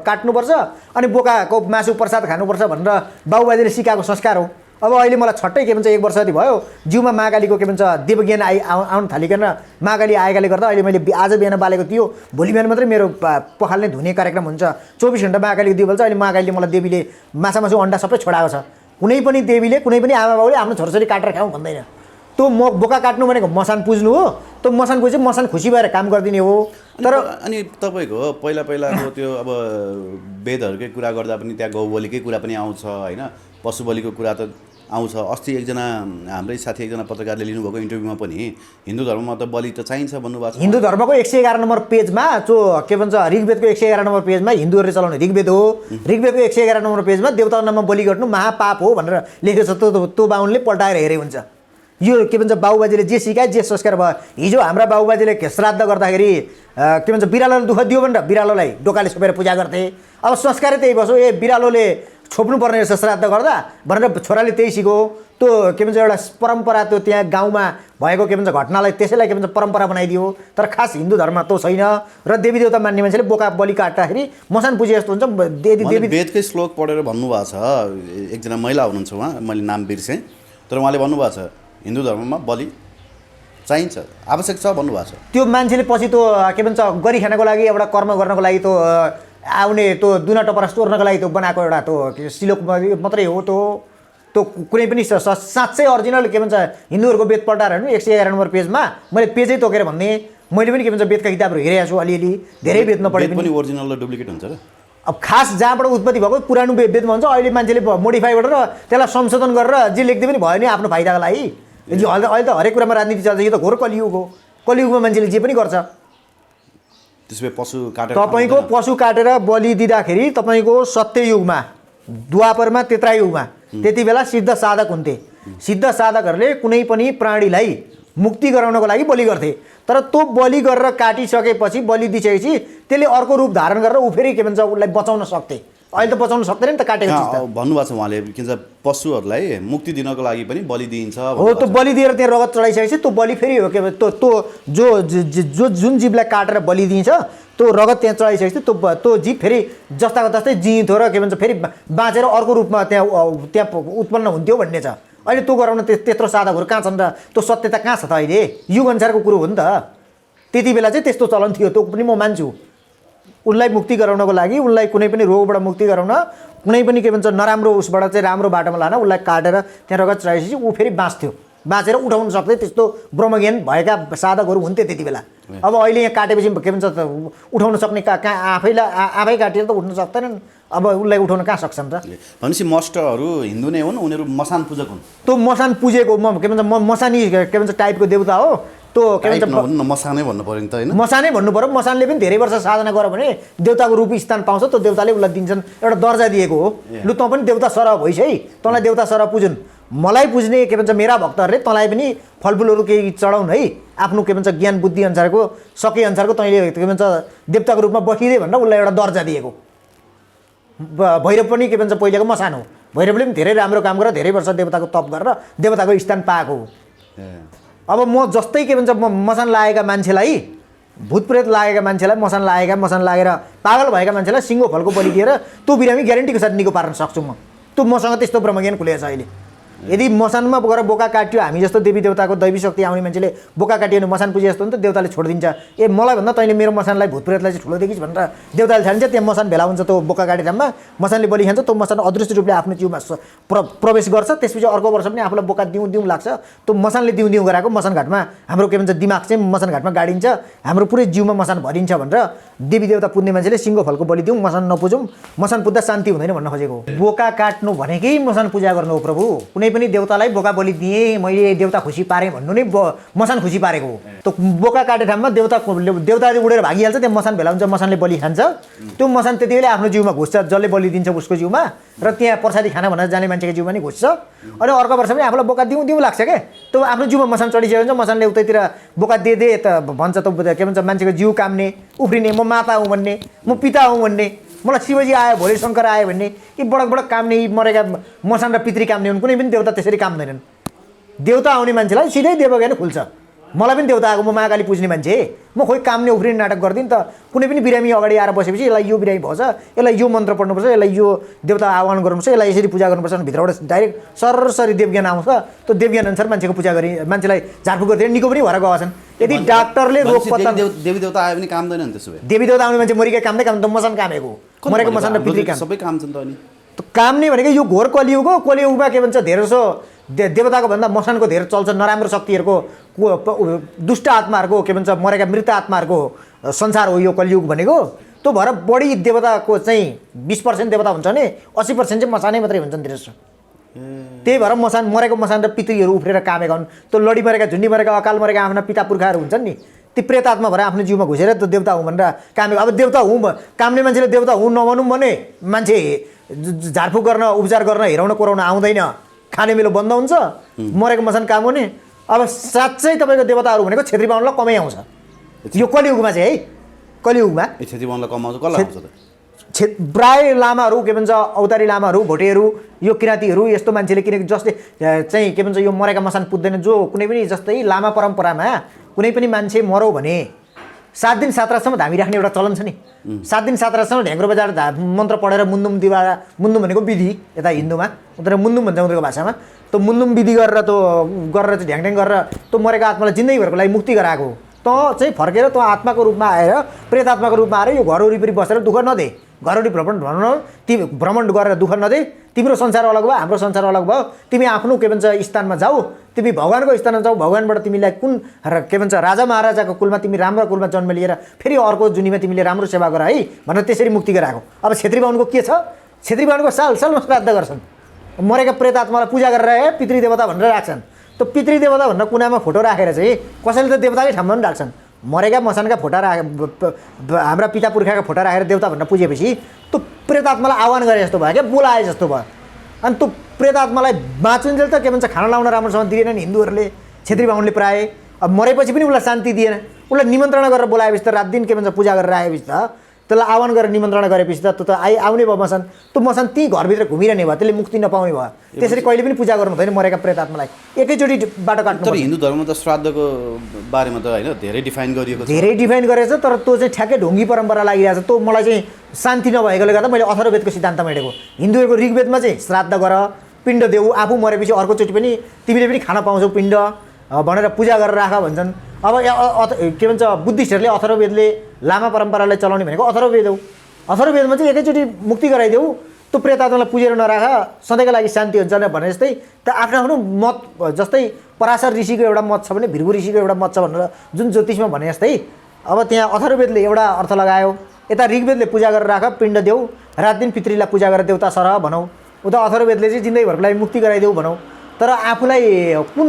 काट्नुपर्छ अनि बोकाको मासु प्रसाद खानुपर्छ भनेर बाबुबाजेले सिकाएको संस्कार हो। अब अहिले मलाई छट्टै के भन्छ 1 वर्ष जति भयो जिउमा महाकालीको के भन्छ देवज्ञान आउन थालिकन महाकाली आएकाले गर्दा अहिले मैले आज बिहान बालेको थियो भोलि बिहान मात्रै मेरो पखाल्ने धुने कार्यक्रम हुन्छ। 24 घण्टा महाकालीको दियो बल्छ। अहिले महाकालीले मलाई देवीले माछा मासु अन्डा सबै छोडाएको छ। कुनै पनि देवीले कुनै पनि आमा बाबुले आफ्नो छोराछोरी काटेर खाउँ भन्दैन। त्यो बोका काट्नु भनेको मसान पुज्नु हो। त्यो मसान पुजे मसान खुसी भएर काम गरिदिने हो। तर अनि तपाईँको पहिलाको त्यो अब वेदहरूकै कुरा गर्दा पनि त्यहाँ गौबलीकै कुरा पनि आउँछ होइन, पशु बलिको कुरा त आउँछ। अस्ति एकजना हाम्रै साथी एकजना पत्रकारले लिनुभएको इन्टरभ्यूमा पनि हिन्दू धर्ममा त बलि त चाहिन्छ भन्नुभएको छ। हिन्दू धर्मको 111 नम्बर पेजमा जो के भन्छ ऋग्वेदको 111 नम्बर पेजमा हिन्दूहरूले चलाउने ऋग्वेद हो। ऋग्वेदको 111 नम्बर पेजमा देवताको नाममा बलि गर्नु महापाप हो भनेर लेखेको छ। त्यो बाहुनले पल्टाएर हेरे हुन्छ। यो के भन्छ बाबुबाजेले जे सिकाए जे संस्कार भयो। हिजो हाम्रा बाबुबाजेले श्राद्ध गर्दाखेरि के भन्छ बिरालोले दुःख दियो भनेर बिरालोलाई डोकाले छोपेर पूजा गर्थे। अब संस्कारै त्यही बस्यो। ए बिरालोले छोप्नुपर्ने रहेछ श्राद्ध गर्दा भनेर छोराले त्यही सिक्यो। त्यो के भन्छ एउटा परम्परा त्यो त्यहाँ गाउँमा भएको के भन्छ घटनालाई त्यसैलाई के भन्छ परम्परा बनाइदियो। तर खास हिन्दू धर्ममा त्यो छैन। र देवी देवता मान्ने मान्छेले बोका बलि काट्दाखेरि मसान पूजे जस्तो हुन्छ। देवी वेदकै श्लोक पढेर भन्नुभएको छ। एकजना महिला हुनुहुन्छ उहाँ, मैले नाम बिर्सेँ, तर उहाँले भन्नुभएको छ हिन्दू धर्ममा बलि चाहिन्छ आवश्यक छ भन्नुभएको छ। त्यो मान्छेले पछि त्यो के भन्छ गरी खानको लागि एउटा कर्म गर्नको लागि त्यो आउने त्यो दुना टपरा तोर्नको लागि त्यो बनाएको एउटा त्यो श्लोक मात्रै हो। त्यो कुनै पनि साँच्चै अरिजिनल के भन्छ हिन्दूहरूको वेद पल्टाएर हेर्नु 111 नम्बर पेजमा मैले पेजै तोकेर भन्ने। मैले पनि के भन्छ वेदका किताबहरू हेरेको छु अलिअलि, धेरै वेद नपढे पनि ओरिजिनल र डुप्लिकेट हुन्छ र। अब खास जहाँबाट उत्पत्ति भएको पुरानो वेदमा हुन्छ। अहिले मान्छेले मोडिफाई गरेर त्यसलाई संशोधन गरेर जे लेख्दै पनि भयो नि आफ्नो फाइदाको लागि। अहिले त हरेक कुरामा राजनीति चल्छ। यो त घोर कलियुग हो। कलियुगमा मान्छेले जे पनि गर्छ। त्यसपछि पशु काटेर तपाईँको पशु काटेर बलि दिँदाखेरि तपाईँको सत्ययुगमा द्वापरमा त्रेतायुगमा त्यति बेला सिद्ध साधक हुन्थे। सिद्ध साधकहरूले कुनै पनि प्राणीलाई मुक्ति गराउनको लागि बलि गर्थे। तर त्यो बलि गरेर काटिसकेपछि बलि दिइसकेपछि त्यसले अर्को रूप धारण गरेर ऊ फेरि के भन्छ उसलाई बचाउन सक्थे। अहिले त बचाउन सक्दैन नि त काटेको चिज। भन्नुभएको छ उहाँले के भन्छ पशुहरूलाई मुक्ति दिनको लागि पनि बलि दिइन्छ हो। त्यो बलि दिएर त्यहाँ रगत चढाइसकेपछि त्यो बलि फेरि हो के त्यो जुन जीवलाई काटेर बलि दिइन्छ त्यो रगत त्यहाँ चढाइसकेपछि त्यो जीव फेरि जस्ताको तस्तै जिउँथ्यो र के भन्छ फेरि बाँचेर अर्को रूपमा त्यहाँ उत्पन्न हुन्थ्यो भन्ने छ। अहिले त्यो गराउन त्यत्रो साधकहरू कहाँ छन् र त्यो सत्यता कहाँ छ त? अहिले युग अनुसारको कुरो हो नि त। त्यति बेला चाहिँ त्यस्तो चलन थियो। त्यो पनि म मान्छु। उनलाई मुक्ति गराउनको लागि उनलाई कुनै पनि रोगबाट मुक्ति गराउन कुनै पनि के भन्छ नराम्रो उसबाट चाहिँ राम्रो बाटोमा लान उसलाई काटेर त्यहाँ रगत चढाएपछि ऊ फेरि बाँच्थ्यो। बाँचेर उठाउन सक्थे। त्यस्तो ब्रह्मज्ञान भएका साधकहरू हुन्थे त्यति बेला। अब अहिले यहाँ काटेपछि के भन्छ उठाउन सक्ने कहाँ आफै काटेर त उठ्न सक्दैनन्। अब उसलाई उठाउन कहाँ सक्छन् त? भनेपछि मष्टहरू हिन्दू नै हुन्, उनीहरू मसान पूजक हुन्। त्यो मसान पूजेको के भन्छ मसानी के भन्छ टाइपको देवता हो। त्यो के भन्छ मसानै भन्नु पर्यो नि त होइन। मसानै भन्नु पर्यो। मसानले पनि धेरै वर्ष साधना गर्यो भने देउताको रूप स्थान पाउँछ, त्यो देउताले उसलाई दिन्छन्, एउटा दर्जा दिएको हो। लु तँ पनि देउता सरह भइस है, तँलाई देउता सरह पुजुन्, मलाई पुज्ने के भन्छ मेरा भक्तहरूले तँलाई पनि फलफुलहरू केही चढाउन् है, आफ्नो के भन्छ ज्ञान बुद्धि अनुसारको सके अनुसारको तैँले के भन्छ देउताको रूपमा बसिदिए भनेर उसलाई एउटा दर्जा दिएको। भैरव पनि के भन्छ पहिलेको मसान हो। भैरवले पनि धेरै राम्रो काम गरेर धेरै वर्ष देवताको तप गरेर देवताको स्थान पाएको हो। अब म जस्तै के भन्छ मसान लागेका मान्छेलाई, भूतप्रेत लागेका मान्छेलाई, मसान लागेर पागल भएका मान्छेलाई सिङ्गो फलको बलि दिएर त्यो बिरामी ग्यारेन्टीको साथ निको पार्न सक्छु म। त्यो मसँग त्यस्तो ब्रह्मज्ञान खुलेको छ अहिले। यदि मसानमा गएर बोका काट्यो, हामी जस्तो देवी देवताको दैवी शक्ति आउने मान्छेले बोका काट्यो भने मसान पुजे जस्तो नि त देवताले छोडिदिन्छ। ए मलाई भन्दा तैँले मेरो मसानलाई भूतप्रेतलाई चाहिँ ठुलो देखिस् भनेर देवताले छाडिन्छ। त्यहाँ मसान भेला हुन्छ त्यो बोका काटे ठाउँमा, मसानले बलि खान्छ, त्यो मसान अदृश्य रूपले आफ्नो जिउमा प्रवेश गर्छ। त्यसपछि अर्को वर्ष पनि आफूलाई बोका दिउँ लाग्छ। त्यो मसानले दिउँ गराएको मसान घाटमा हाम्रो के भन्छ दिमाग चाहिँ मसान घाटमा गाडिन्छ, हाम्रो पुरै जिउमा मसान भरिन्छ भनेर देवी देवता पुज्ने मान्छेले सिङ्गो फलको बलि दिउँ, मसान नपुजौँ, मसान पुज्दा शान्ति हुँदैन भन्न खोजेको हो। बोका काट्नु भनेकै मसान पूजा गर्नु हो प्रभु। कुनै पनि देवतालाई बोका बलि दिएँ मैले, देवता खुसी पारेँ भन्नु नै मसान खुसी पारेको हो। त्यो बोका काटे ठाउँमा देवता उडेर भागिहाल्छ, त्यहाँ मसान भेला हुन्छ, मसानले बलि खान्छ। त्यो मसान त्यति बेला आफ्नो जिउमा घुस्छ, जसले बलि दिन्छ उसको जिउमा, र त्यहाँ प्रसादी खाना भनेर जाने मान्छेको जिउमा नि घुस्छ। अनि अर्को वर्ष पनि आफूलाई बोका दिउँ लाग्छ क्या, त्यो आफ्नो जिउमा मसान चढिसकेको हुन्छ। मसानले उतैतिर बोका दे त भन्छ, त के भन्छ मान्छेको जिउ काम्ने उफ्रिने, म माता हुँ भन्ने, म पिता हुँ भन्ने, मलाई शिवजी आयो भोलि शङ्कर आयो भन्ने, कि बडक काम्ने मरेका मसान र पितृ काम्ने हुन्। कुनै पनि देवता त्यसरी काम्दैनन्। देवता आउने मान्छेलाई सिधै देवज्ञान खुल्छ। मलाई पनि देवता आएको, म महाकाली पुज्ने मान्छे, म खोइ काम्ने उफ्रिने नाटक गर्दिनँ त। कुनै पनि बिरामी अगाडि आएर बसेपछि यसलाई यो बिरामी भएछ, यसलाई यो मन्त्र पढ्नुपर्छ, यसलाई यो देवता आह्वान गर्नुपर्छ, यसलाई यसरी पूजा गर्नुपर्छ भने भित्रबाट डाइरेक्ट सरसरी देवज्ञान आउँछ। त्यो देवज्ञान अनुसार मान्छेको पूजा गरी मान्छेलाई झारफुक गर्दै निको पनि भएर गएको छन्। यदि डाक्टरले रोग पत्ता देवी देवता आयो भने काम दैन नि त्यसो भए। देवी देवता आउने मान्छे मरिकै कामदै काम, त मसान कामेको मरेको मसान र पितृ काम सबै काम छन् त। अनि काम्ने भनेको यो घोर कलियुग हो। कलियुगमा के भन्छ धेरै जसो देवताको भन्दा मसानको धेरै चल्छ। नराम्रो शक्तिहरूको, दुष्ट आत्माहरूको, के भन्छ मरेका मृत आत्माहरूको संसार हो यो कलियुग भनेको। त्यो भएर बढी देवताको चाहिँ 20% देवता हुन्छ भने 80% चाहिँ मसानै मात्रै हुन्छन् धेरै जसो। त्यही भएर मरेको मसान र पितृहरू उफ्रेर कामेका हुन्। त्यो लडी मरेका, झुन्डी मरेका, अकाल मरेका आफ्ना पिता पुर्खाहरू हुन्छन् नि, ती प्रेतात्मा भएर आफ्नो जिउमा घुसेर त्यो देवता हुँ भनेर कामेको। अब देवता हुँ काम्ने मान्छेले देवता हुँ नभनौँ भने मान्छे झारफुक गर्न, उपचार गर्न, हेराउन कोराउन आउँदैन, खाने मेलो बन्द हुन्छ, मरेको मसान काम हुने। अब साँच्चै तपाईँको देवताहरू भनेको छेत्री बाहुनलाई कमै आउँछ यो कलियुगमा चाहिँ है। कलियुगमा छेत्री बाहुनलाई कमाउँछ, कसलाई आउँछ त? प्राय लामाहरू, के भन्छ अवतारी लामाहरू, भोटेहरू, यो किराँतीहरू, यस्तो मान्छेले, किनकि जसले चाहिँ के भन्छ यो मरेका मसान पुज्दैन। जो कुनै पनि जस्तै लामा परम्परामा कुनै पनि मान्छे मरौ भने 7 दिन 7 रातसम्म धामी राख्ने एउटा चलन छ नि। 7 दिन 7 रातसम्म ढ्याङ्ग्रो बजाएर मन्त्र पढेर मुन्दुम दिवा, मुन्दुम भनेको विधि यता हिन्दूमा, उता मुन्दुम भन्छ उनीहरूको भाषामा। त्यो मुन्दुम विधि गरेर त्यो गरेर चाहिँ ढ्याङढ्याङ गरेर त्यो मरेको आत्मालाई जिन्दगीभरको लागि मुक्ति गराएको। त चाहिँ फर्केर त्यो आत्माको रूपमा आएर, प्रेत आत्माको रूपमा आएर यो घर वरिपरि बसेर दुःख नदे, घर वरिपरि भ्रमण गरेर दुःख नदे। तिम्रो संसार अलग भयो, हाम्रो संसार अलग भयो, तिमी आफ्नो के भन्छ स्थानमा जाऊ, तिमी भगवानको स्थानमा जाऊ, भगवानबाट तिमीलाई कुन के भन्छ राजा महाराजाको कुलमा, तिमी राम्रो कुलमा जन्म लिएर फेरि अर्को जुनीमा तिमीले राम्रो सेवा गर है भनेर त्यसरी मुक्ति गराएको। अब छेत्री बाहुनको के छ? छेत्री बाहुनको सालमा श्राद्ध गर्छन्, मरेका प्रेत आत्मालाई पूजा गरेर पितृदेवता भनेर राख्छन्। त्यो पितृदेवता भनेर कुनामा फोटो राखेर चाहिँ कसैले त देवताकै ठाउँमा पनि राख्छन्। मरेका मसानका फोटा हाम्रा पिता पुर्खाका फोटा राखेर देवता भनेर पुजेपछि त्यो प्रेतात्मालाई आह्वान गरे जस्तो भयो क्या, बोलाए जस्तो भयो। अनि त्यो प्रेतात्मालाई बाँचुन्जेल त के भन्छ खाना लाउन राम्रोसँग दिएनन् हिन्दूहरूले, छेत्री बाहुनले प्राय। अब मरेपछि पनि उसलाई शान्ति दिएन। उसलाई निमन्त्रणा गरेर बोलाएपछि त रात दिन के भन्छ पूजा गरेर आएपछि त, त्यसलाई आह्वान गरेर निमन्त्रणा गरेपछि त त्यो त आउने भयो मसान। त्यो मसान त्यहीँ घरभित्र घुमिरहने भयो, त्यसले मुक्ति नपाउने भयो। त्यसरी कहिले पनि पूजा गर्नु हुँदैन मरेका प्रेतात्मालाई, एकैचोटि बाटो काट्नु। तर हिन्दू धर्ममा त श्राद्धको बारेमा त होइन धेरै डिफाइन गरिएको छ, धेरै डिफाइन गरेको छ। तर त्यो चाहिँ ठ्याक्कै ढोङ्गी परम्परा लागिरहेको छ। त्यो मलाई चाहिँ शान्ति नभएकोले गर्दा मैले अथर्ववेदको सिद्धान्तमा हिँडेको। हिन्दूहरूको ऋग्वेदमा चाहिँ श्राद्ध गर, पिण्ड देऊ, आफू मरेपछि अर्कोचोटि पनि तिमीले पनि खान पाउँछौ पिण्ड भनेर पूजा गरेर राख भन्छन्। अब के भन्छ बुद्धिस्टहरूले अथर्ववेदले लामा परम्परालाई चलाउने भनेको अथर्ववेद हो। अथर्ववेदमा चाहिँ एकैचोटि मुक्ति गराइदेऊ, त्यो प्रेतात्मालाई पुजेर नराख, सधैँको लागि शान्ति हुन्छ भने जस्तै त आफ्नो आफ्नो मत। जस्तै पराशर ऋषिको एउटा मत छ भने भृगु ऋषिको एउटा मत छ भनेर जुन ज्योतिषमा भने जस्तै अब त्यहाँ अथर्ववेदले एउटा अर्थ लगायो, यता ऋग्वेदले पूजा गरेर राख, पिण्ड देऊ, रात दिन पितृलाई पूजा गरेर देउता सरह भनौँ, उता अथर्ववेदले चाहिँ जिन्दगीभरको लागि मुक्ति गराइदेऊ भनौँ। तर आफूलाई कुन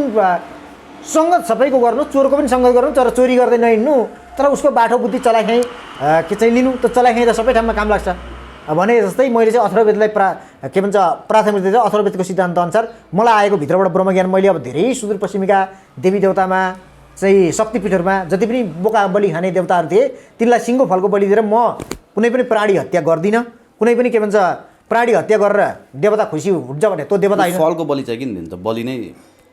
सङ्गत सबैको गर्नु, चोरको पनि सङ्गत गर्नु, तर चोरी गर्दै नहिँड्नु, तर उसको बाठो बुद्धि चलाइखाइ के चाहिँ लिनु, त चलाइखाइ त सबै ठाउँमा काम लाग्छ। भने जस्तै मैले चाहिँ अथर्ववेदलाई के भन्छ प्राथमिकता चाहिँ अथर्ववेदको सिद्धान्त अनुसार मलाई आएको भित्रबाट ब्रह्मज्ञान मैले अब धेरै सुदूरपश्चिमीका देवी देवतामा चाहिँ शक्तिपीठहरूमा जति पनि बोका बलि खाने देवताहरू थिए तिनलाई सिङ्गो फलको बलि दिएर म कुनै पनि प्राणी हत्या गर्दिनँ, कुनै पनि के भन्छ प्राणी हत्या गरेर देवता खुसी हुन्छ भने त्यो देवता होइन। फलको बलि चाहिँ किन दिन्छ? बलि नै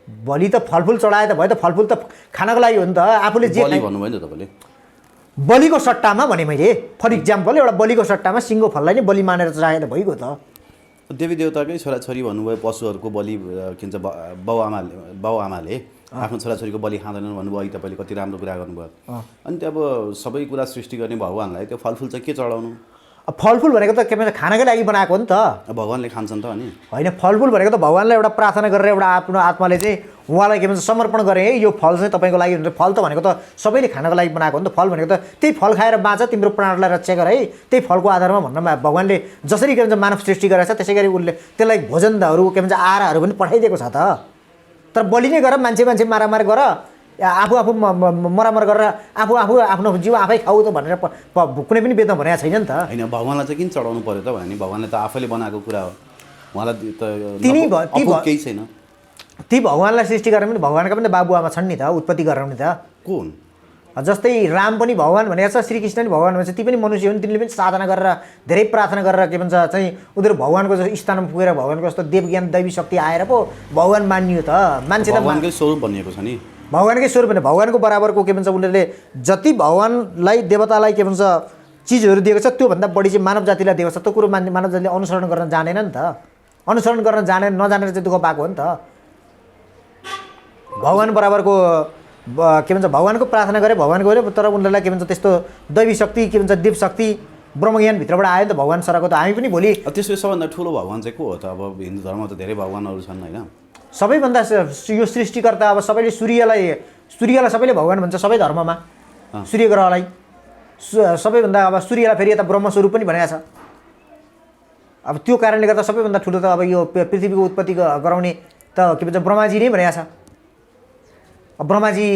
बलि त फलफुल चढाए त भयो, त फलफुल त खानको लागि हो नि त। आफूले जे बलि भन्नुभयो नि त तपाईँले। बलिको सट्टामा भने मैले फर इक्जाम्पल एउटा बलिको सट्टामा सिङ्गो फललाई नै बलि मानेर चढाए त भइगयो त। देवी देवताकै छोराछोरी भन्नुभयो, पशुहरूको बलि के भन्छ बाउ आमाले आफ्नो छोराछोरीको बलि खाँदैनन् भन्नुभयो, अघि तपाईँले कति राम्रो कुरा गर्नुभयो। अनि त्यो अब सबै कुरा सृष्टि गर्ने भगवान्लाई त्यो फलफुल चाहिँ के चढाउनु? अब फलफुल भनेको त के भन्छ खानाकै लागि बनाएको हो नि त। भगवान्ले खान्छन् त अनि होइन, फलफुल भनेको त भगवान्लाई एउटा प्रार्थना गरेर एउटा आफ्नो आत्माले चाहिँ उहाँलाई के भन्छ समर्पण गरे है यो फल चाहिँ तपाईँको लागि हुन्छ। फल त भनेको त सबैले खानको लागि बनाएको हो नि त। फल भनेको त त्यही फल खाएर बाँच, तिम्रो प्राणलाई रक्षा गर है, त्यही फलको आधारमा भन्नमा भगवान्ले जसरी के भन्छ मानव सृष्टि गरेको छ त्यसै गरी उसले त्यसलाई भोजनहरू के भन्छ आहारहरू पनि पठाइदिएको छ त। तर बलि नै गर, मान्छे मारामार गर, आफू मरामर गरेर आफू आफ्नो जीव आफै खाऊ त भनेर कुनै पनि वेदमा भनेको छैन नि त। होइन, भगवान्लाई चाहिँ किन चढाउनु पर्यो त भने भगवान्ले त आफैले बनाएको कुरा हो, उहाँलाई त केही छैन। ती भगवान्लाई सृष्टि गरेर पनि भगवान्का पनि त बाबुआमा छन् नि त, उत्पत्ति गरेर नि त। को हुन्? जस्तै राम पनि भगवान् भनेको छ, श्रीकृष्ण पनि भगवान् भन्छ, ती पनि मनुष्य हुन्। तिनले पनि साधना गरेर धेरै प्रार्थना गरेर के भन्छ चाहिँ उनीहरू भगवान्को जस्तो स्थानमा पुगेर भगवान्को जस्तो देवज्ञान दैवी शक्ति आएर पो भगवान् मानियो त। मान्छे त भगवान्कै स्वरूप भनिएको छ नि, भगवान्कै स्वरूप भने भगवान्को बराबरको के भन्छ उनीहरूले जति भगवान्लाई देवतालाई के भन्छ चिजहरू दिएको छ त्योभन्दा बढी चाहिँ मानव जातिलाई दिएको छ। त्यो कुरो मानव जातिले अनुसरण गर्न जानेन नि त। अनुसरण गर्न नजानेर चाहिँ दुःख पाएको हो नि त। भगवान् बराबरको के भन्छ भगवान्को प्रार्थना गरे, भगवान्को गरे, तर उनीहरूलाई के भन्छ त्यस्तो दैवी शक्ति के भन्छ देव शक्ति ब्रह्मज्ञान भित्रबाट आयो नि त भगवान् सरको। त हामी पनि भोलि त्यसो सबभन्दा ठुलो भगवान् चाहिँ को हो त? अब हिन्दू धर्ममा त धेरै भगवान्हरू छन् होइन। सबैभन्दा यो सृष्टिकर्ता अब सबैले सूर्यलाई सबैले भगवान् भन्छ सबै धर्ममा। सूर्य ग्रहलाई सबैभन्दा अब सूर्यलाई फेरि यता ब्रह्मस्वरूप पनि भनेको छ। अब त्यो कारणले गर्दा सबैभन्दा ठुलो त अब यो पृथ्वीको उत्पत्ति गराउने त के भन्छ ब्रह्माजी नै भनेको छ। अब ब्रह्माजी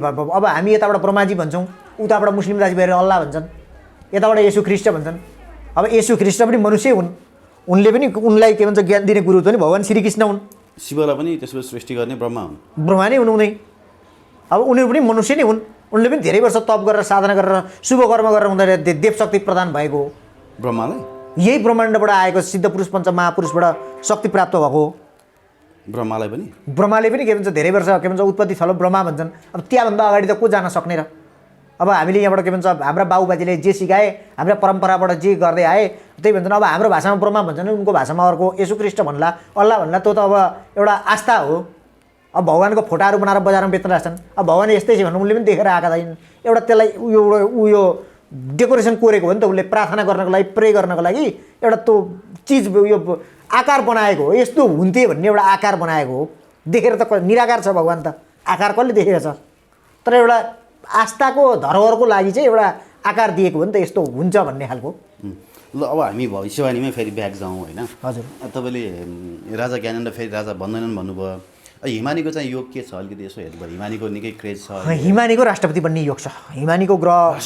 अब हामी यताबाट ब्रह्माजी भन्छौँ, उताबाट मुस्लिम दाजुभाइहरू अल्लाह भन्छन्, यताबाट येशू ख्रिस्ट भन्छन्। अब येशू ख्रिस्ट पनि मनुष्य हुन्, उनले पनि उनलाई के भन्छ ज्ञान दिने गुरु पनि भगवान् श्रीकृष्ण हुन्। शिवलाई पनि त्यसो सृष्टि गर्ने ब्रह्मा हुन्, ब्रह्मा नै हुनुहुँदै। अब उनीहरू पनि मनुष्य नै हुन्, उनले पनि धेरै वर्ष तप गरेर साधना गरेर शुभ कर्म गरेर उनीहरूले देवशक्ति प्रदान भएको हो। ब्रह्मालाई यही ब्रह्माण्डबाट आएको सिद्ध पुरुष पञ्च महापुरुषबाट शक्ति प्राप्त भएको हो। ब्रह्माले पनि के भन्छ धेरै वर्ष के भन्छ उत्पत्ति थलो ब्रह्मा भन्छन्। अब त्यहाँभन्दा अगाडि त को जान सक्ने र? अब हामीले यहाँबाट के भन्छ हाम्रा बाबुबाजेले जे सिकाए, हाम्रा परम्पराबाट जे गर्दै आए त्यही भन्छन्। अब हाम्रो भाषामा ब्रह्मा भन्छन्, उनको भाषामा अर्को येशू ख्रिस्ट भन्ला, अल्लाह भन्ला, त्यो त अब एउटा आस्था हो। अब भगवान्को फोटाहरू बनाएर बजारमा बेच्न राख्छन्। अब भगवान् यस्तै छ भने उनले पनि देखेर आएका छैनन्। एउटा त्यसलाई उयो डेकोरेसन कोरेको हो नि त, उसले प्रार्थना गर्नको लागि प्रे गर्नको लागि एउटा त्यो चिज यो आकार बनाएको हो। यस्तो हुन्थे भन्ने एउटा आकार बनाएको हो। देखेर त निराकार छ भगवान् त, आकार कसले देखेको छ? तर एउटा आस्थाको धरोहरको लागि चाहिँ एउटा आकार दिएको हो नि त, यस्तो हुन्छ भन्ने खालको। ल अब हामी भविष्यवाणीमै फेरि ब्याक जाउँ होइन। हजुर, तपाईँले राजा ज्ञानेन्द्र फेरि राजा बन्दैनन् भन्नुभयो। हिमानीको चाहिँ योग के छ अलिकति यसो हेर्नुभयो? हिमानीको निकै क्रेज छ। हिमानीको राष्ट्रपति बन्ने योग छ। हिमानीको ग्रह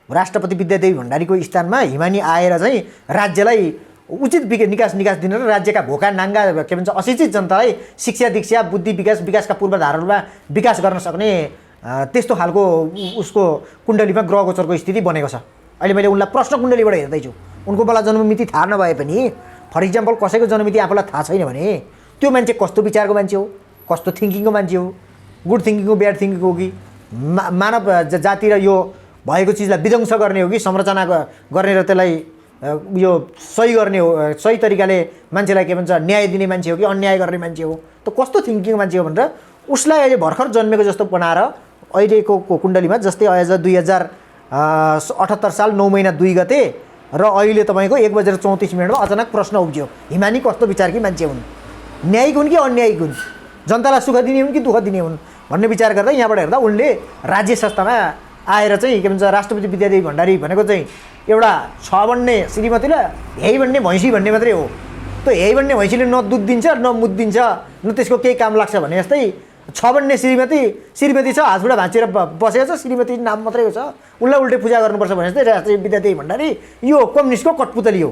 राष्ट्रपति विद्यादेवी भण्डारीको स्थानमा हिमानी आएर चाहिँ राज्यलाई उचित निकास दिन र राज्यका भोका नाङ्गा के भन्छ अशिक्षित जनतालाई शिक्षा दीक्षा बुद्धि विकासका पूर्वाधारहरूमा विकास गर्न सक्ने त्यस्तो खालको उसको कुण्डलीमा ग्रह गोचरको स्थिति बनेको छ। अहिले मैले उनलाई प्रश्न कुण्डलीबाट हेर्दैछु। उनको बेला जन्ममिति थाहा नभए पनि फर इक्जाम्पल कसैको जन्ममिति आफूलाई थाहा छैन भने त्यो मान्छे कस्तो विचारको मान्छे हो, कस्तो थिङ्किङको मान्छे हो, गुड थिङ्किङको ब्याड थिङ्किङको हो कि मानव जाति र यो भएको चिजलाई विध्वंस गर्ने हो कि संरचना गर्ने र त्यसलाई यो सही गर्ने हो, सही तरिकाले मान्छेलाई के भन्छ न्याय दिने मान्छे हो कि अन्याय गर्ने मान्छे हो, त कस्तो थिङ्किङको मान्छे हो भनेर उसलाई अहिले भर्खर जन्मेको जस्तो बनाएर अहिलेको कुण्डलीमा जस्तै आज 2078 साल 9 महिना 2 गते र अहिले तपाईँको 1:34 अचानक प्रश्न उब्जियो, हिमानी कस्तो विचारकी मान्छे हुन्, न्यायिक हुन् कि अन्यायिक हुन्, जनतालाई सुख दिने हुन् कि दुःख दिने हुन् भन्ने विचार गर्दा यहाँबाट हेर्दा उनले राज्य संस्थामा आएर चाहिँ के भन्छ राष्ट्रपति विद्यादेवी भण्डारी भनेको चाहिँ एउटा 6 भन्ने श्रीमती र हेइ भन्ने भैँसी भन्ने मात्रै हो। त्यो हेइ भन्ने भैँसीले न दुध दिन्छ न मुद दिन्छ न त्यसको केही काम लाग्छ भने जस्तै छ भन्ने श्रीमती छ, हातखुट्टा भाँचिएर बसेको छ, श्रीमती नाम मात्रै छ, उसलाई उल्टै पूजा गर्नुपर्छ भने जस्तै राष्ट्रिय विद्यार्थी भण्डारी यो कम्युनिस्टको कठपुतली हो,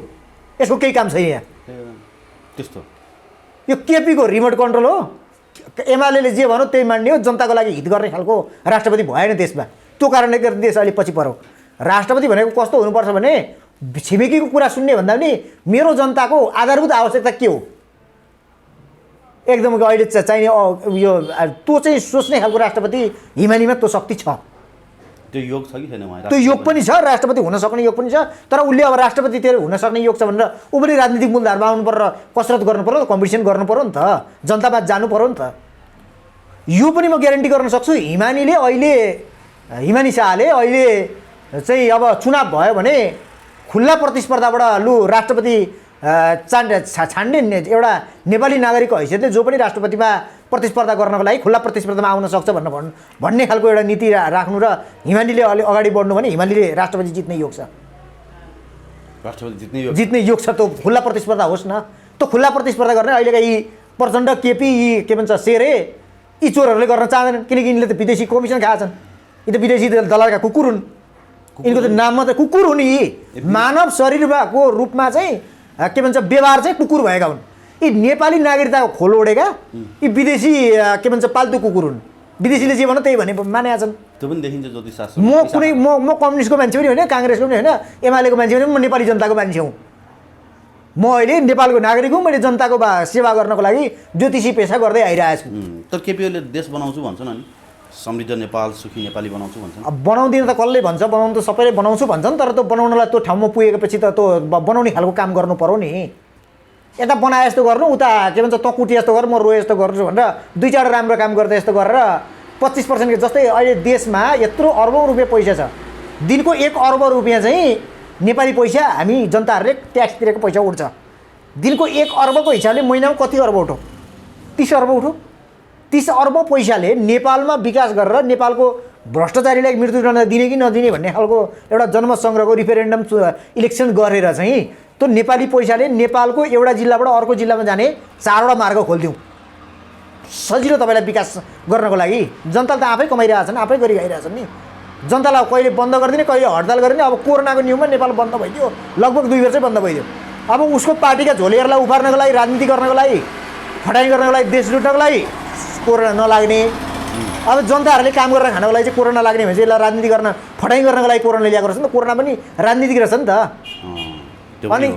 यसको केही काम छैन यहाँ। त्यस्तो यो केपीको रिमोट कन्ट्रोल हो, एमाले जे भन्यो त्यही मान्ने हो, जनताको लागि हित गर्ने खालको राष्ट्रपति भएन देशमा। त्यो कारणले गर्दा देश अहिले पछि पर्यो। राष्ट्रपति भनेको कस्तो हुनुपर्छ भने छिमेकीको कुरा सुन्ने भन्दा पनि मेरो जनताको आधारभूत आवश्यकता के हो एकदम अहिले चाहिने यो त्यो चाहिँ सोच्ने खालको राष्ट्रपति हिमानीमा त्यो शक्ति छ, त्यो योग छ कि छैन उहाँ? त्यो योग पनि छ, राष्ट्रपति हुन सक्ने योग पनि छ। तर उसले अब राष्ट्रपतितिर हुन सक्ने योग छ भनेर ऊ पनि राजनीतिक मूलधारमा आउनु पर्यो, कसरत गर्नु पर्यो, कम्पिटिसन गर्नु पर्यो नि त, जनतामा जानु पर्यो नि त। यो पनि म ग्यारेन्टी गर्न सक्छु, हिमानी शाहले अहिले चाहिँ अब चुनाव भयो भने खुल्ला प्रतिस्पर्धाबाट लु राष्ट्रपति छान्ने एउटा नेपाली नागरिकको हैसियतले जो पनि राष्ट्रपतिमा प्रतिस्पर्धा गर्नको लागि खुल्ला प्रतिस्पर्धामा आउन सक्छ भन्ने खालको एउटा नीति राख्नु र हिमानीले अलि अगाडि बढ्नु भने हिमानीले राष्ट्रपति जित्ने योग छ, राष्ट्रपति जित्ने योग छ। त्यो खुल्ला प्रतिस्पर्धा होस् न, त्यो खुल्ला प्रतिस्पर्धा गर्ने अहिलेका यी प्रचण्ड केपी यी के भन्छ शेरे यी चोरहरूले गर्न चाहँदैनन्, किनकि यिनले त विदेशी कमिसन खाएका छन्, यी त विदेशी दलालका कुकुर हुन्, यिनको त नाममा त कुकुर हुन्, यी मानव शरीरको रूपमा चाहिँ के भन्छ व्यवहार चाहिँ कुकुर भएका हुन्। यी नेपाली नागरिकताको खोल ओढेका यी विदेशी के भन्छ पाल्तु कुकुर हुन्, विदेशीले जे भन्यो त्यही भने मानेका छन्। त्यो पनि देखिन्छ ज्योतिषशास्त्र। म कम्युनिस्टको मान्छे पनि होइन, काङ्ग्रेसको पनि होइन, एमालेको मान्छे पनि, म नेपाली जनताको मान्छे हुँ। म अहिले नेपालको नागरिक हुँ, मैले जनताको सेवा गर्नको लागि ज्योतिषी पेसा गर्दै आइरहेको छु। तर केपीओले देश बनाउँछु भन्छन् अनि समृद्ध नेपाल सुखी नेपाली बनाउँछु भन्छन्। अब बनाउँदिन त कसले भन्छ, बनाउनु त सबैले बनाउँछु भन्छन्, तर त्यो बनाउनलाई त्यो ठाउँमा पुगेपछि त त्यो बनाउने खालको काम गर्नु पर्यो नि। यता बनाए यस्तो गर्नु, उता के भन्छ त कुटी यस्तो गर, म रोए यस्तो गर्छु भनेर दुई चारवटा राम्रो काम गर्दा यस्तो गरेर 25% जस्तै अहिले देशमा यत्रो अर्बौँ रुपियाँ पैसा छ, दिनको 1 अर्ब रुपियाँ चाहिँ नेपाली पैसा हामी जनताहरूले ट्याक्स तिरेको पैसा उठ्छ। दिनको 1 अर्बको हिसाबले महिनामा कति अर्ब उठो? 30 अर्ब उठो। 30 अर्ब पैसाले नेपालमा विकास गरेर नेपालको भ्रष्टाचारीलाई मृत्युदण्ड दिने कि नदिने भन्ने खालको एउटा जनमत सङ्ग्रहको रिफरेन्डम इलेक्सन गरेर चाहिँ त्यो नेपाली पैसाले नेपालको एउटा जिल्लाबाट अर्को जिल्लामा जाने 4वटा मार्ग खोलिदिउँ, सजिलो तपाईँलाई विकास गर्नको लागि। जनताले त आफै कमाइरहेछन्, आफै गरिरहेछन् नि। जनतालाई कहिले बन्द गरिदिने, कहिले हडताल गरिदिने। अब कोरोनाको नियममा नेपाल बन्द भइदियो, लगभग 2 वर्षै बन्द भइदियो। अब उसको पार्टीका झोलेहरूलाई उफार्नको लागि, राजनीति गर्नको लागि, फटाइ गर्नको लागि, देश लुट्नको लागि कोरोना नलाग्ने। अब जनताहरूले काम गरेर खानको लागि चाहिँ कोरोना लाग्ने भने चाहिँ यसलाई राजनीति गर्न, फटाइ गर्नको लागि कोरोना ल्याएको रहेछ नि त। कोरोना पनि राजनीतिक रहेछ नि त। अनि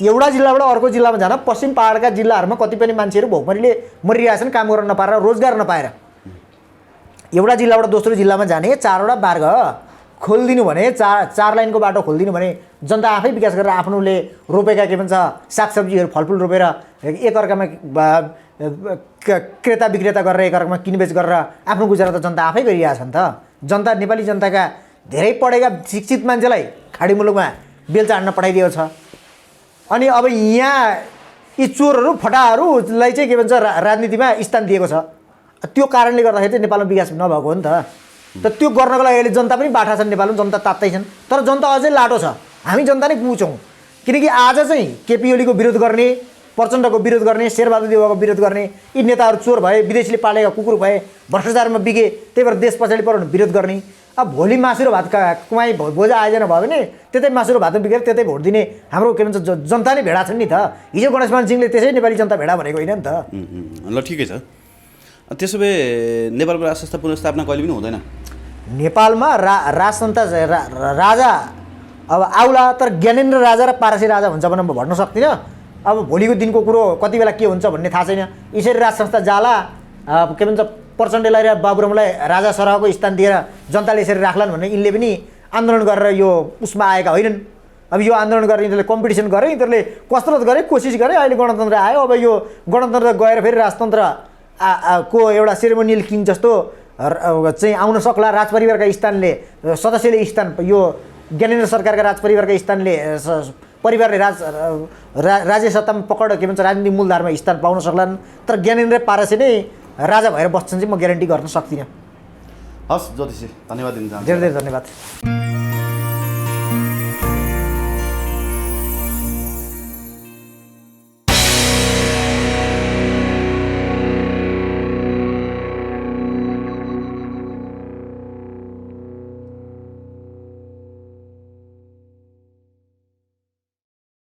एउटा जिल्लाबाट अर्को जिल्लामा जान पश्चिम पहाडका जिल्लाहरूमा कति पनि मान्छेहरू भोकमरीले मरिरहेछन् काम गर्न नपाएर, रोजगार नपाएर। एउटा जिल्लाबाट दोस्रो जिल्लामा जाने 4वटा मार्ग खोलिदिनु भने, 4 लाइनको बाटो खोलिदिनु भने जनता आफै विकास गरेर आफ्नोले रोपेका के भन्छ सागसब्जीहरू फलफुल रोपेर एकअर्कामा क्रेता विक्रेता गरेर एकअर्कामा किनबेच गरेर आफ्नो गुजारा त जनता आफै गरिरहेछ नि त। जनता, नेपाली जनताका धेरै पढेका शिक्षित मान्छेलाई खाडी मुलुकमा बेलचा हान्न पठाइदिएको छ। अनि अब यहाँ यी चोरहरू फटाहरूलाई चाहिँ के भन्छ राजनीतिमा स्थान दिएको छ। त्यो कारणले गर्दाखेरि चाहिँ नेपालमा विकास नभएको हो नि त। त्यो गर्नको लागि अहिले जनता पनि बाठा छन्, नेपालमा जनता तात्तै छन्। तर जनता अझै लाटो छ, हामी जनता नै पुग्छौँ। किनकि आज चाहिँ केपी ओलीको विरोध गर्ने, प्रचण्डको विरोध गर्ने, शेरबहादुर देउवाको विरोध गर्ने यी नेताहरू चोर भए, विदेशीले पालेका कुकुर भए, भ्रष्टाचारमा बिगे, त्यही भएर देश पछाडि पऱ्यो भने विरोध गर्ने। अब भोलि मासु र भात कुमाई बोझा आयोजना भयो भने त्यतै मासु र भात बिगेर त्यतै भोट दिने हाम्रो के भन्छ जनता नै भेडा छन् नि त। हिजो गणेशमान सिंहले त्यसै नेपाली जनता भेडा भनेको होइन नि त। ल ठिकै छ। त्यसो भए नेपालको राज संस्था पुनर्स्थापना कहिले पनि हुँदैन? नेपालमा राज संस्था राजा अब आउला, तर ज्ञानेन्द्र राजा र पारसी राजा हुन्छ भने म भन्न सक्दिनँ। अब भोलिको दिनको कुरो कति बेला के हुन्छ भन्ने थाहा छैन। यसरी राज संस्था जाला, के भन्छ प्रचण्डलाई र बाबुरामलाई राजा सरहको स्थान दिएर जनताले यसरी राख्लान् भने यिनले पनि आन्दोलन गरेर यो उसमा आएका होइनन्। अब यो आन्दोलन गरेर यिनीहरूले कम्पिटिसन गरे, यिनीहरूले कसरत गरे, कोसिस गरे, अहिले गणतन्त्र आयो। अब यो गणतन्त्र गएर फेरि राजतन्त्र को एउटा सेरेमोनियल किङ जस्तो चाहिँ आउन सक्ला। राजपरिवारका स्थानले सदस्यले स्थान, यो ज्ञानेन्द्र सरकारका राजपरिवारका स्थानले परिवारले राज्य सत्तामा पकड के भन्छ राजनीतिक मूलधारमा स्थान पाउन सक्लान्। तर ज्ञानेन्द्र पारसे नै राजा भएर बस्छन् चाहिँ म ग्यारेन्टी गर्न सक्दिनँ। हस् ज्योतिषी, धन्यवाद दिन चाहन्छु। धेरै धेरै धन्यवाद।